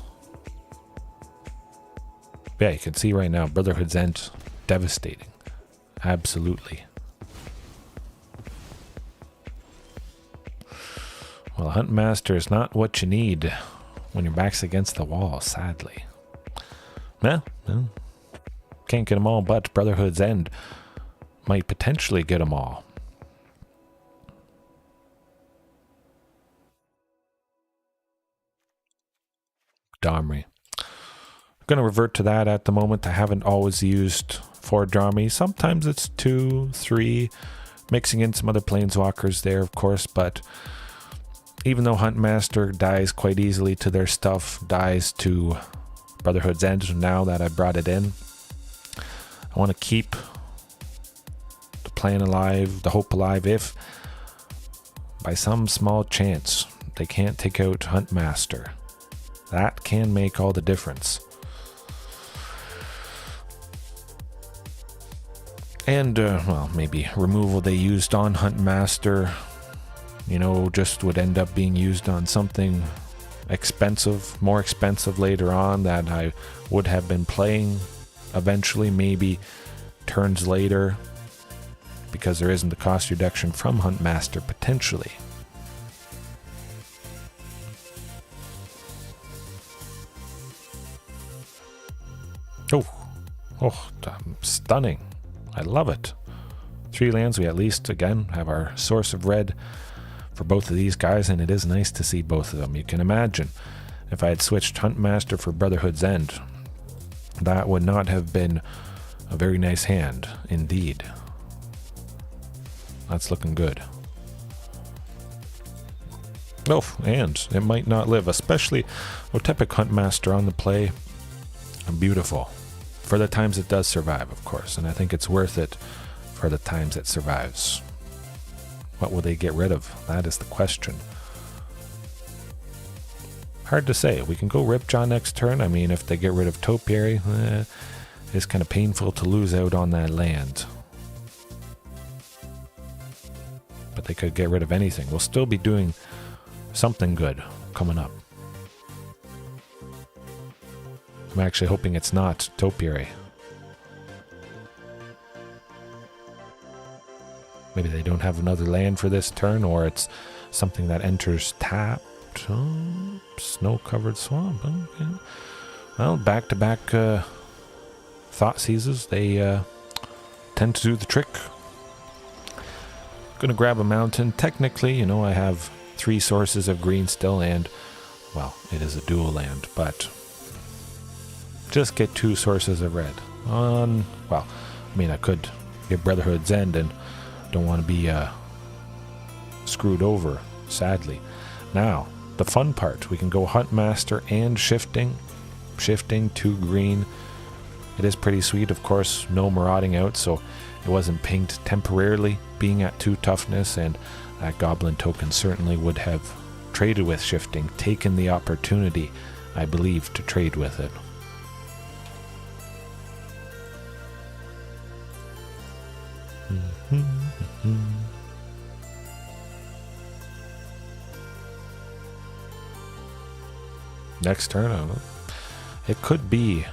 Yeah, you can see right now, Brotherhood's End, devastating. Absolutely. Well, a Huntmaster is not what you need when your back's against the wall, sadly. Well, can't get them all, but Brotherhood's End might potentially get them all. Domri. I'm going to revert to that at the moment. I haven't always used 4 Domri. Sometimes it's 2, 3, mixing in some other Planeswalkers there, of course, but even though Huntmaster dies quite easily to their stuff, dies to Brotherhood's End now that I brought it in, I want to keep the plan alive, the hope alive, if by some small chance they can't take out Huntmaster. That can make all the difference. And, well, maybe removal they used on Huntmaster, you know, just would end up being used on something expensive, more expensive later on that I would have been playing eventually, maybe turns later, because there isn't the cost reduction from Huntmaster potentially. Oh, stunning. I love it. 3 lands, we at least, again, have our source of red for both of these guys, and it is nice to see both of them. You can imagine if I had switched Huntmaster for Brotherhood's End, that would not have been a very nice hand, indeed. That's looking good. Oh, and it might not live, especially Otepec Huntmaster on the play. Beautiful. For the times it does survive, of course, and I think it's worth it for the times it survives. What will they get rid of? That is the question. Hard to say. We can go Ripjaw next turn. I mean, if they get rid of Topiary, it's kind of painful to lose out on that land. But they could get rid of anything. We'll still be doing something good coming up. I'm actually hoping it's not Topiary. Maybe they don't have another land for this turn, or it's something that enters tapped. Oh, snow-covered swamp. Okay. Well, back-to-back thought seizes, they tend to do the trick. Gonna grab a mountain. Technically, you know, I have 3 sources of green still, and, well, it is a dual land, but just get 2 sources of red. Well, I mean, I could get Brotherhood's End and don't want to be screwed over, sadly. Now, the fun part. We can go Huntmaster and Shifting. Shifting, 2 green. It is pretty sweet, of course. No marauding out, so it wasn't pinged temporarily, being at 2 toughness, and that Goblin token certainly would have traded with Shifting, taken the opportunity, I believe, to trade with it. Next turn, I don't know. It could be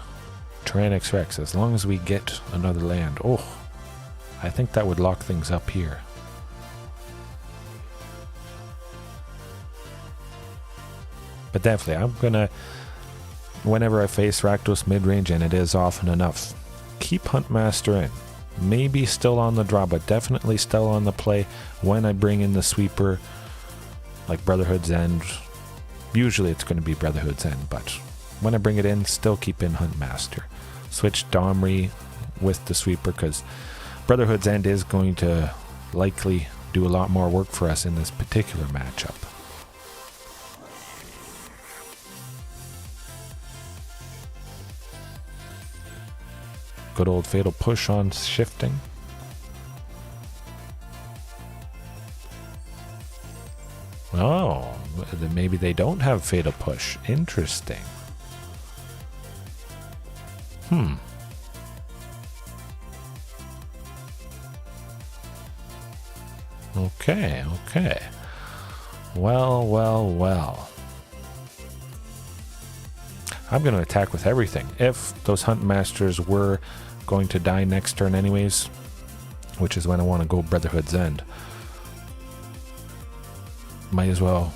Tyrranax Rex, as long as we get another land. Oh, I think that would lock things up here. But definitely, I'm gonna, whenever I face Rakdos Midrange, and it is often enough, keep Huntmaster in. Maybe still on the draw, but definitely still on the play when I bring in the sweeper, like Brotherhood's End. Usually it's going to be Brotherhood's End, but when I bring it in, still keep in Huntmaster. Switch Domri with the sweeper, because Brotherhood's End is going to likely do a lot more work for us in this particular matchup. Good old Fatal Push on Shifting. Oh, maybe they don't have Fatal Push. Interesting. Okay. Well. I'm going to attack with everything. If those Huntmasters were going to die next turn anyways, which is when I want to go Brotherhood's End, might as well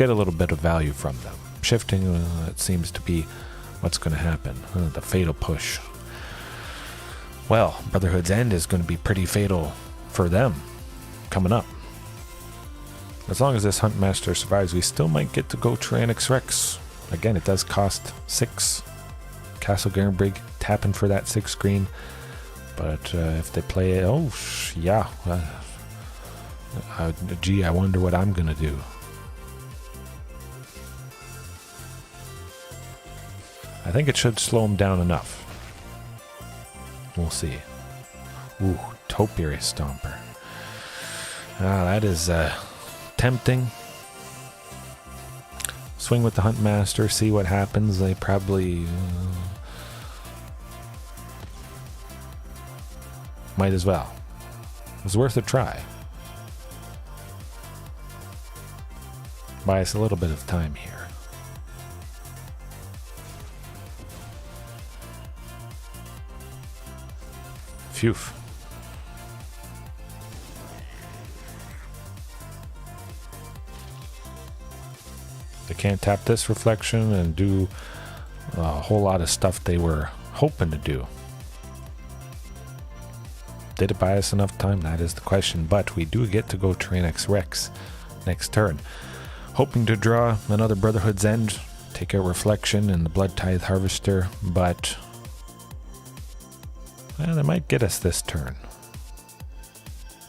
get a little bit of value from them. Shifting, it seems to be what's going to happen. The fatal push. Well, Brotherhoods End is going to be pretty fatal for them coming up. As long as this Huntmaster survives, we still might get to go Tyrranax Rex. Again, it does cost 6. Castle Garenbrig tapping for that 6 green. But if they play it, oh, yeah. Gee, I wonder what I'm going to do. I think it should slow him down enough. We'll see. Ooh, Topiary Stomper. Ah, that is tempting. Swing with the Huntmaster, see what happens. They probably might as well. It was worth a try. Buy us a little bit of time here. Phew. They can't tap this reflection and do a whole lot of stuff they were hoping to do. Did it buy us enough time? That is the question. But we do get to go Tyrranax Rex next turn. Hoping to draw another Brotherhood's End, take out Reflection and the Blood Tithe Harvester, but well, they might get us this turn.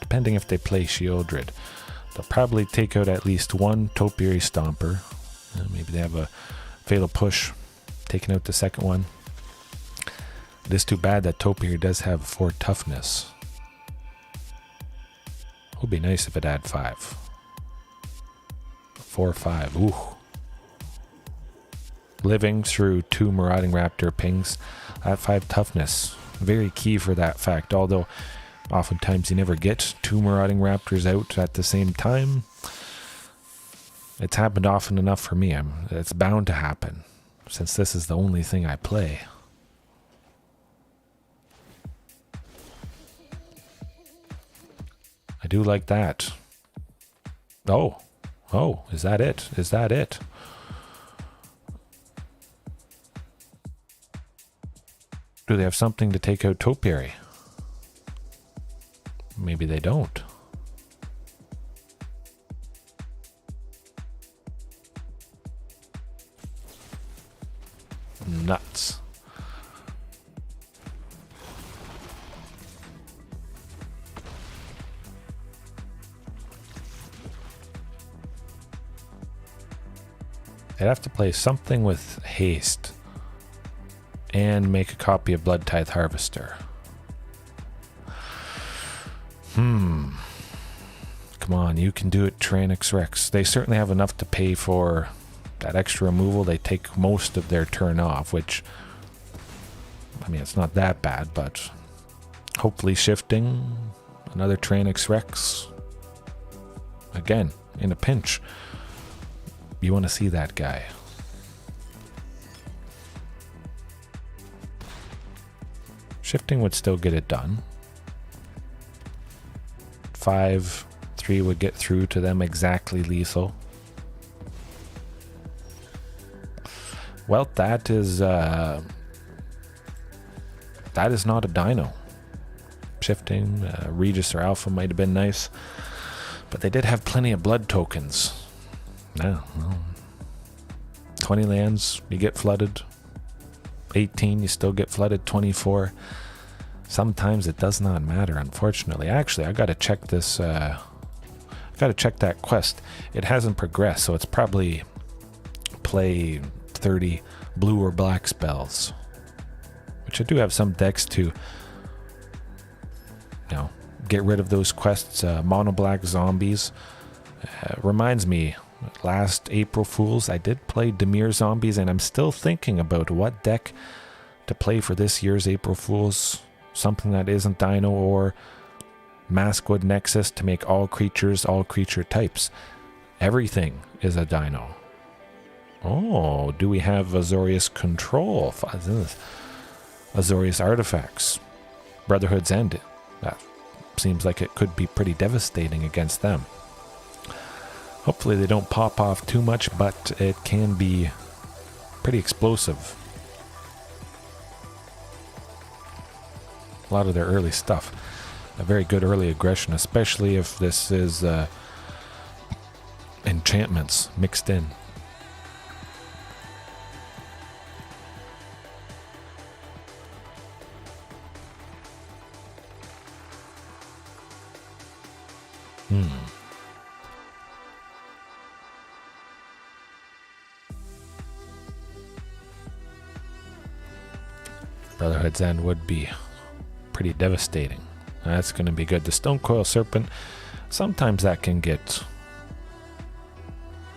Depending if they play Sheoldred. They'll probably take out at least one Topiary Stomper. Maybe they have a Fatal Push, taking out the second one. It is too bad that Topiary does have 4 toughness. It would be nice if it had 5. 4 or 5. Ooh. Living through 2 Marauding Raptor pings. That 5 toughness. Very key for that fact. Although, oftentimes you never get 2 Marauding Raptors out at the same time. It's happened often enough for me. It's bound to happen. Since this is the only thing I play. I do like that. Oh. Oh, is that it? Is that it? Do they have something to take out Topiary? Maybe they don't. Nuts. They'd have to play something with haste and make a copy of Blood Tithe Harvester. Come on, you can do it, Tyrranax Rex. They certainly have enough to pay for that extra removal. They take most of their turn off, which, I mean, it's not that bad, but hopefully shifting. Another Tyrranax Rex. Again, in a pinch. You want to see that guy. Shifting would still get it done. 5, 3 would get through to them exactly lethal. Well, that is not a dino. Shifting, Regis or Alpha might have been nice, but they did have plenty of blood tokens. No, well, 20 lands, you get flooded. 18, you still get flooded. 24, sometimes it does not matter, unfortunately. Actually, I gotta check this. I gotta check that quest. It hasn't progressed, so it's probably play 30 blue or black spells, which I do have some decks to, you know, get rid of those quests. Mono black zombies reminds me. Last April Fools, I did play Dimir Zombies, and I'm still thinking about what deck to play for this year's April Fools. Something that isn't Dino or Maskwood Nexus to make all creatures, all creature types. Everything is a Dino. Oh, do we have Azorius Control? Azorius Artifacts. Brotherhood's End. That seems like it could be pretty devastating against them. Hopefully they don't pop off too much, but it can be pretty explosive. A lot of their early stuff. A very good early aggression, especially if this is enchantments mixed in. Brotherhoods End would be pretty devastating. That's going to be good. The Stone Coil Serpent, sometimes that can get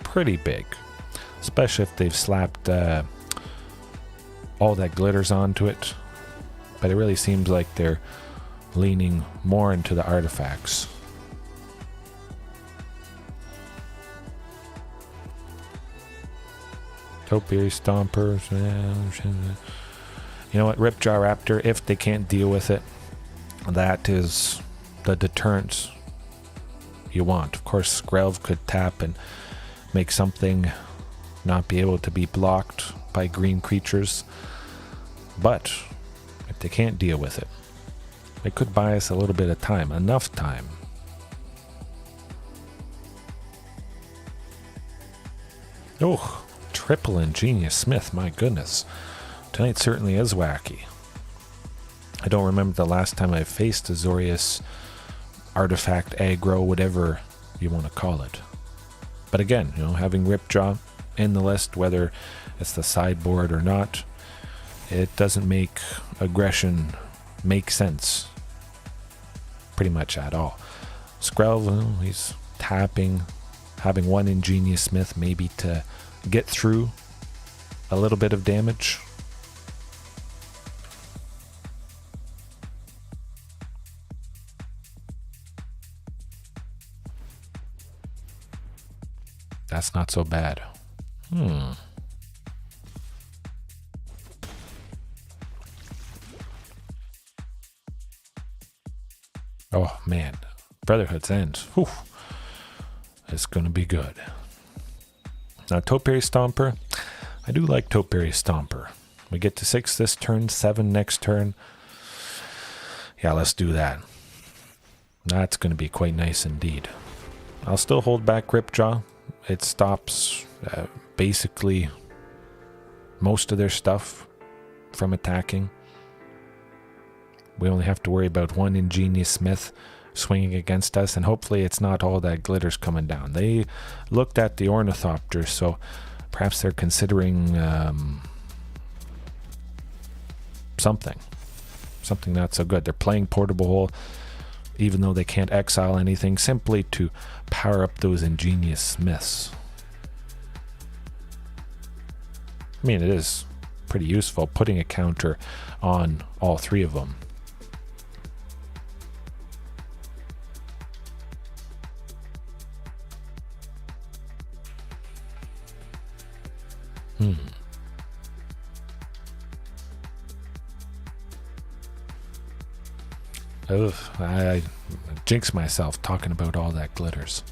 pretty big, especially if they've slapped all that glitters onto it. But it really seems like they're leaning more into the artifacts. Topiary Stomper. You know what, Ripjaw Raptor, if they can't deal with it, that is the deterrent you want. Of course, Skrelv could tap and make something not be able to be blocked by green creatures. But if they can't deal with it, it could buy us a little bit of time, enough time. Oh, triple Ingenious Smith, my goodness. Tonight certainly is wacky. I don't remember the last time I faced Azorius, artifact, aggro, whatever you want to call it. But again, you know, having Ripjaw in the list, whether it's the sideboard or not, it doesn't make aggression make sense pretty much at all. Skrelv, well, he's tapping, having one Ingenious Smith maybe to get through a little bit of damage. That's not so bad. Oh man, Brotherhoods End. Whew. It's gonna be good. Now Topiary Stomper. I do like Topiary Stomper. We get to 6 this turn, 7 next turn. Yeah, let's do that. That's gonna be quite nice indeed. I'll still hold back Ripjaw. It stops basically most of their stuff from attacking. We only have to worry about one Ingenious Smith swinging against us, and hopefully it's not all that glitters coming down. They looked at the Ornithopter, so perhaps they're considering something not so good. They're playing Portable Hole, even though they can't exile anything, simply to power up those Ingenious Smiths. I mean, it is pretty useful putting a counter on all three of them. Ugh, I jinx myself talking about all that glitters.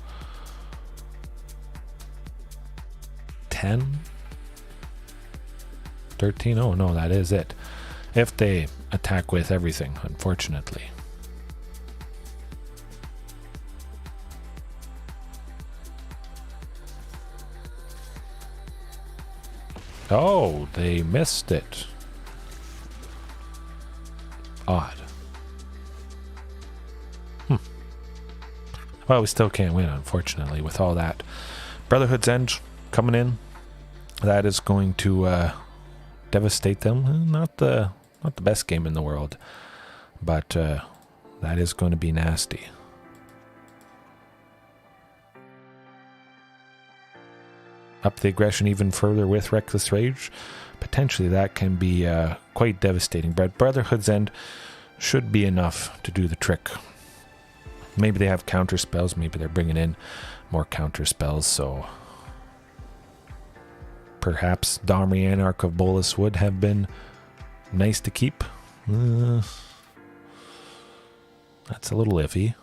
10? 13? Oh no, that is it. If they attack with everything, unfortunately. Oh, they missed it. Odd. Well, we still can't win, unfortunately, with all that. Brotherhoods End coming in. That is going to devastate them. Not the best game in the world, but that is going to be nasty. Up the aggression even further with Reckless Rage. Potentially that can be quite devastating, but Brotherhood's End should be enough to do the trick. Maybe they have counter spells, maybe they're bringing in more counter spells, so perhaps Domri, Anarch of Bolas would have been nice to keep. That's a little iffy.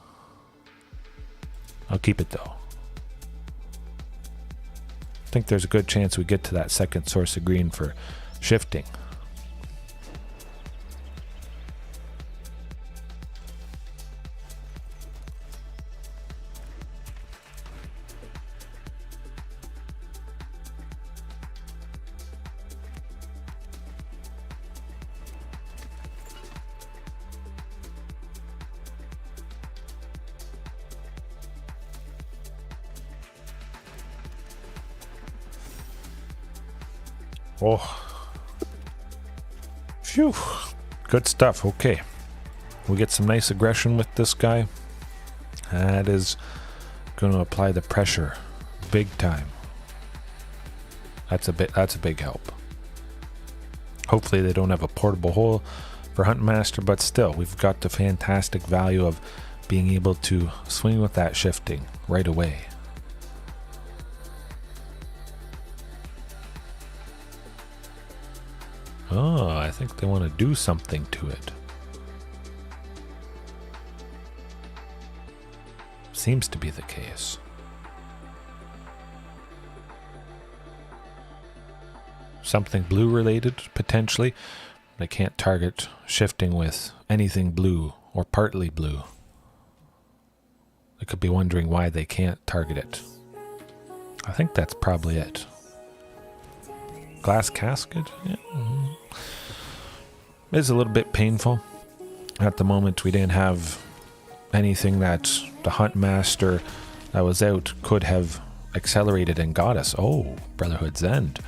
I'll keep it though. I think there's a good chance we get to that second source of green for shifting. Oh, phew, good stuff. Okay, we get some nice aggression with this guy. That is going to apply the pressure big time. That's a big help. Hopefully they don't have a portable hole for Huntmaster, but still, we've got the fantastic value of being able to swing with that shifting right away. Oh, I think they want to do something to it. Seems to be the case. Something blue related, potentially. They can't target shifting with anything blue or partly blue. They could be wondering why they can't target it. I think that's probably it. Glass casket? Yeah. It's a little bit painful. At the moment, we didn't have anything that the Huntmaster that was out could have accelerated and got us. Oh, Brotherhoods End.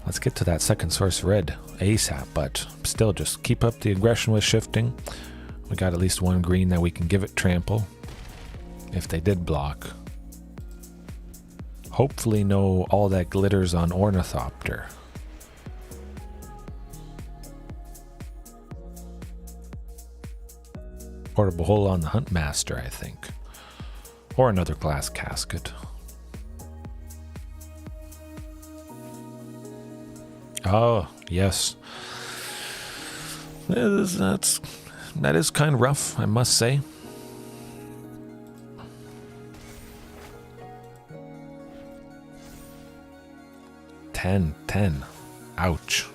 Let's get to that second source red ASAP, but still just keep up the aggression with shifting. We got at least one green that we can give it trample if they did block. Hopefully no all that glitters on Ornithopter. Portable hole on the Huntmaster, I think. Or another glass casket. Oh, yes. That is kind of rough, I must say. Ten. Ouch.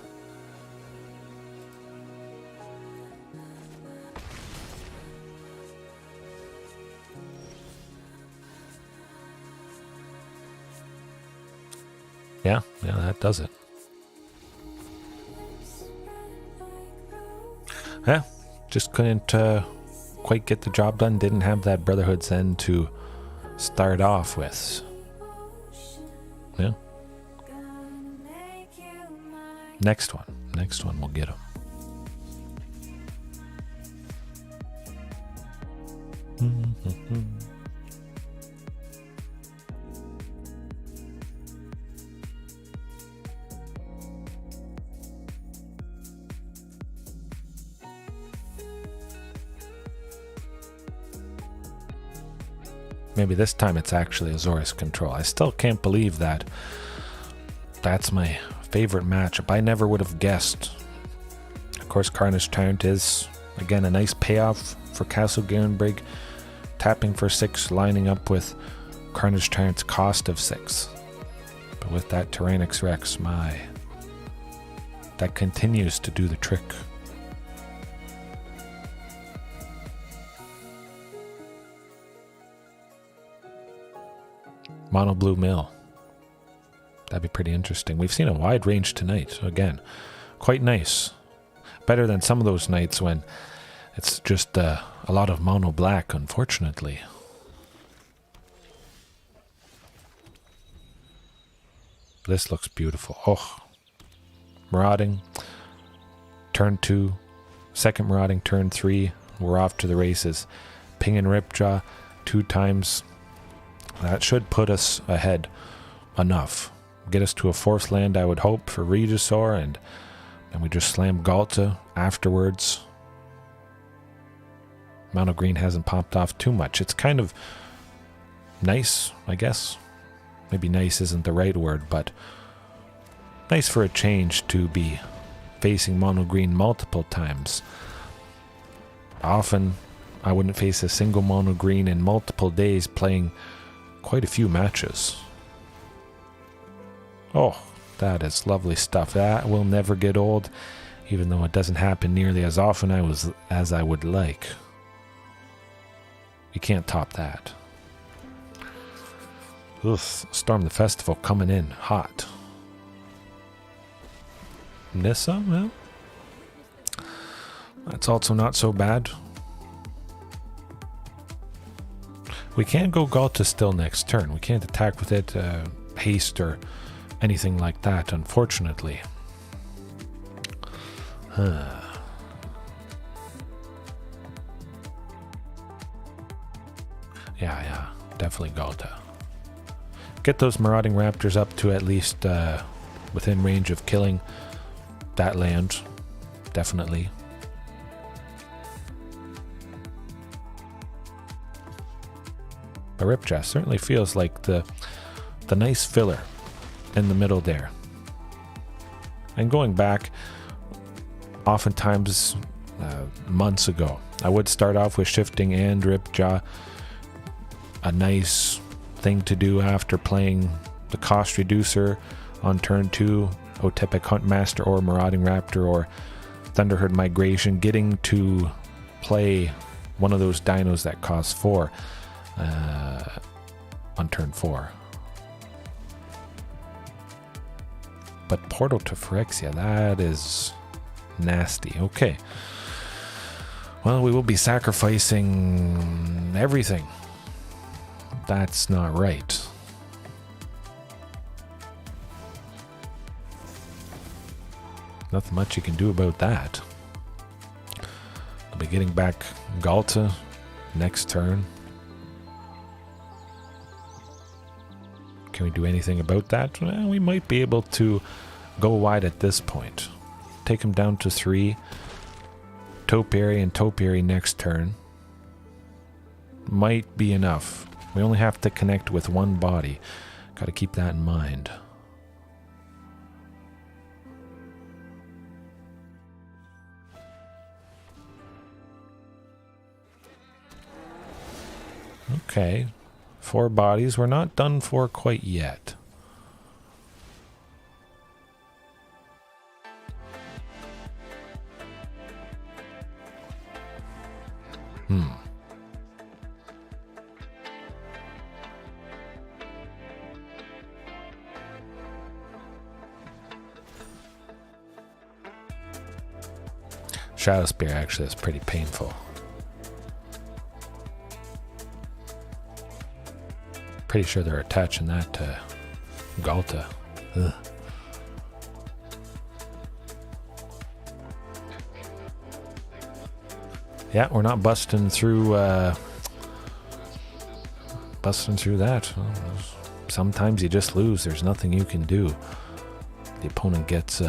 Yeah, that does it. Yeah, just couldn't quite get the job done. Didn't have that Brotherhood's End to start off with. Yeah. Next one we'll get him. Maybe this time it's actually Azorius control. I still can't believe that that's my favorite matchup. I never would have guessed. Of course, Carnage Tyrant is, again, a nice payoff for Castle Garenbrig. Tapping for 6, lining up with Carnage Tyrant's cost of 6. But with that Tyrranax Rex, that continues to do the trick. Mono blue mill. That'd be pretty interesting. We've seen a wide range tonight. So again, quite nice. Better than some of those nights when it's just a lot of mono black, unfortunately. This looks beautiful. Oh. Marauding. Turn 2. Second marauding, turn 3. We're off to the races. Ping and Ripjaw 2 times. That should put us ahead enough. Get us to a 4th land, I would hope, for Regisaur, and then we just slam Galta afterwards. Mono green hasn't popped off too much. It's kind of nice, I guess. Maybe nice isn't the right word, but nice for a change to be facing mono green multiple times. Often, I wouldn't face a single mono green in multiple days playing quite a few matches. Oh, that is lovely stuff. That will never get old, even though it doesn't happen nearly as often as I would like. You can't top that. Ugh, Storm the Festival coming in hot. Nissa, well, that's also not so bad. We can go Galta still next turn. We can't attack with it, haste or anything like that, unfortunately. Yeah, definitely Galta. Get those Marauding Raptors up to at least within range of killing that land, definitely. But Ripjaw certainly feels like the nice filler in the middle there. And going back, oftentimes months ago, I would start off with Shifting and Ripjaw. A nice thing to do after playing the cost reducer on turn 2, Otepec Huntmaster or Marauding Raptor or Thunderherd Migration, getting to play one of those dinos that cost 4 on turn 4. But Portal to Phyrexia, that is nasty. Okay. Well, we will be sacrificing everything. That's not right. Nothing much you can do about that. I'll be getting back Galta next turn. Can we do anything about that? Well, we might be able to go wide at this point. Take him down to 3. Topiary and Topiary next turn. Might be enough. We only have to connect with one body. Got to keep that in mind. Okay. 4 bodies. We're not done for quite yet. Shadow Spear actually is pretty painful. Pretty sure they're attaching that to Galta. Ugh. Yeah, we're not busting through that. Well, sometimes you just lose. There's nothing you can do. The opponent gets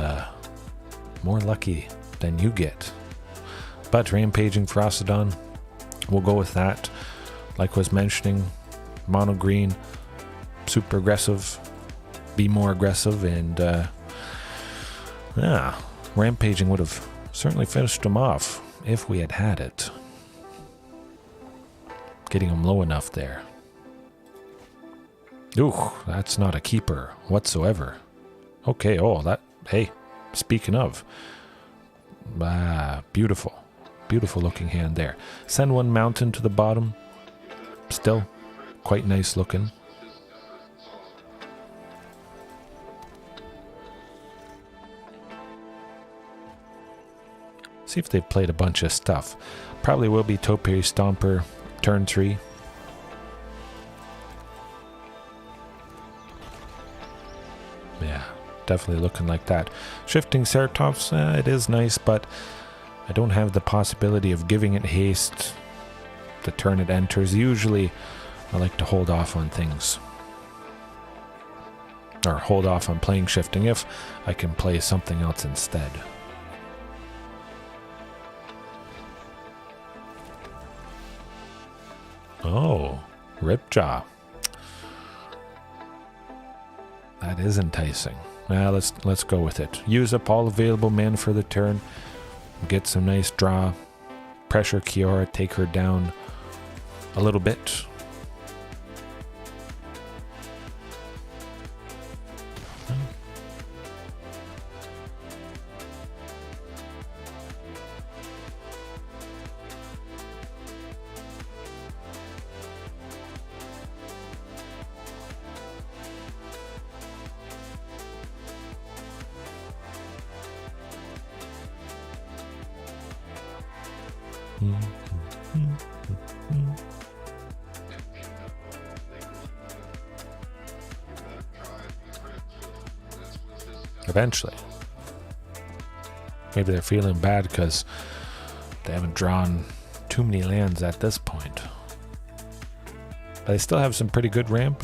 more lucky than you get. But Rampaging Ferocidon, we'll go with that. Like I was mentioning, mono green, super aggressive, be more aggressive, and yeah, Rampaging would have certainly finished him off if we had it. Getting him low enough there. Ooh, that's not a keeper whatsoever. Okay, oh, that, hey, speaking of, beautiful. Beautiful looking hand there. Send one mountain to the bottom. Still quite nice looking. See if they've played a bunch of stuff. Probably will be Topiary Stomper, turn 3. Yeah, definitely looking like that. Shifting Ceratops, it is nice, but I don't have the possibility of giving it haste the turn it enters. Usually I like to hold off on things. Or hold off on playing Shifting if I can play something else instead. Oh, Ripjaw. That is enticing. Now let's go with it. Use up all available mana for the turn. Get some nice draw. Pressure Kiora, take her down a little bit. Eventually. Maybe they're feeling bad because they haven't drawn too many lands at this point. But they still have some pretty good ramp.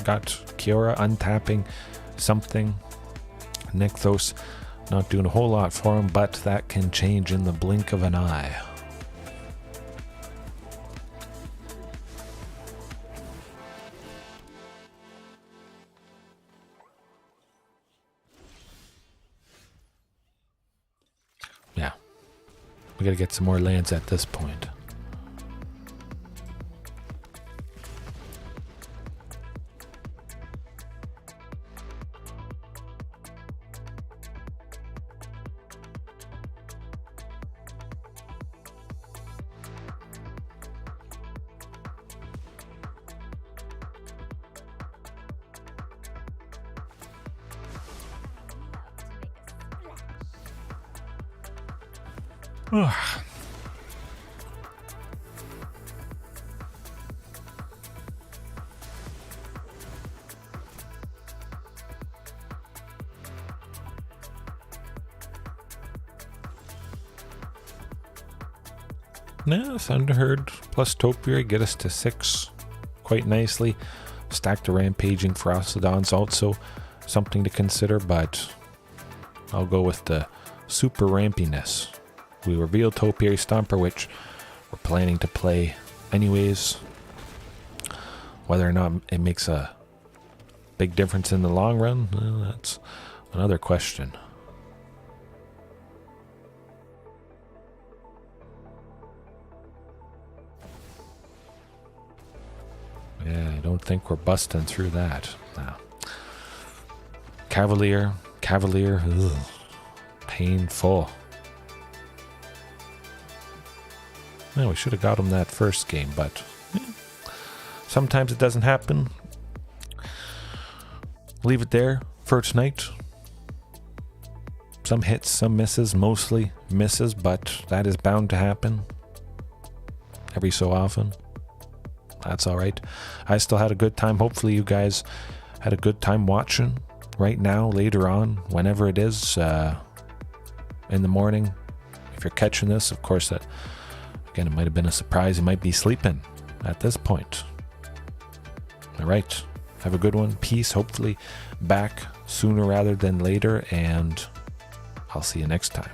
Got Kiora untapping something. Nykthos not doing a whole lot for him, but that can change in the blink of an eye. Yeah. We gotta get some more lands at this point. Now, Thunderherd plus Topiary get us to 6 quite nicely. Stack the Rampaging Ferocidons also something to consider, but I'll go with the super rampiness. We reveal Topiary Stomper, which we're planning to play anyways. Whether or not it makes a big difference in the long run, well, that's another question. Yeah, I don't think we're busting through that. No. Cavalier, ugh, painful. Well, we should have got him that first game, but sometimes it doesn't happen. Leave it there for tonight. Some hits, some misses, mostly misses, but that is bound to happen every so often. That's all right. I still had a good time. Hopefully you guys had a good time watching right now, later on, whenever it is, in the morning. If you're catching this, of course, that again, it might have been a surprise. You might be sleeping at this point. All right. Have a good one. Peace. Hopefully back sooner rather than later. And I'll see you next time.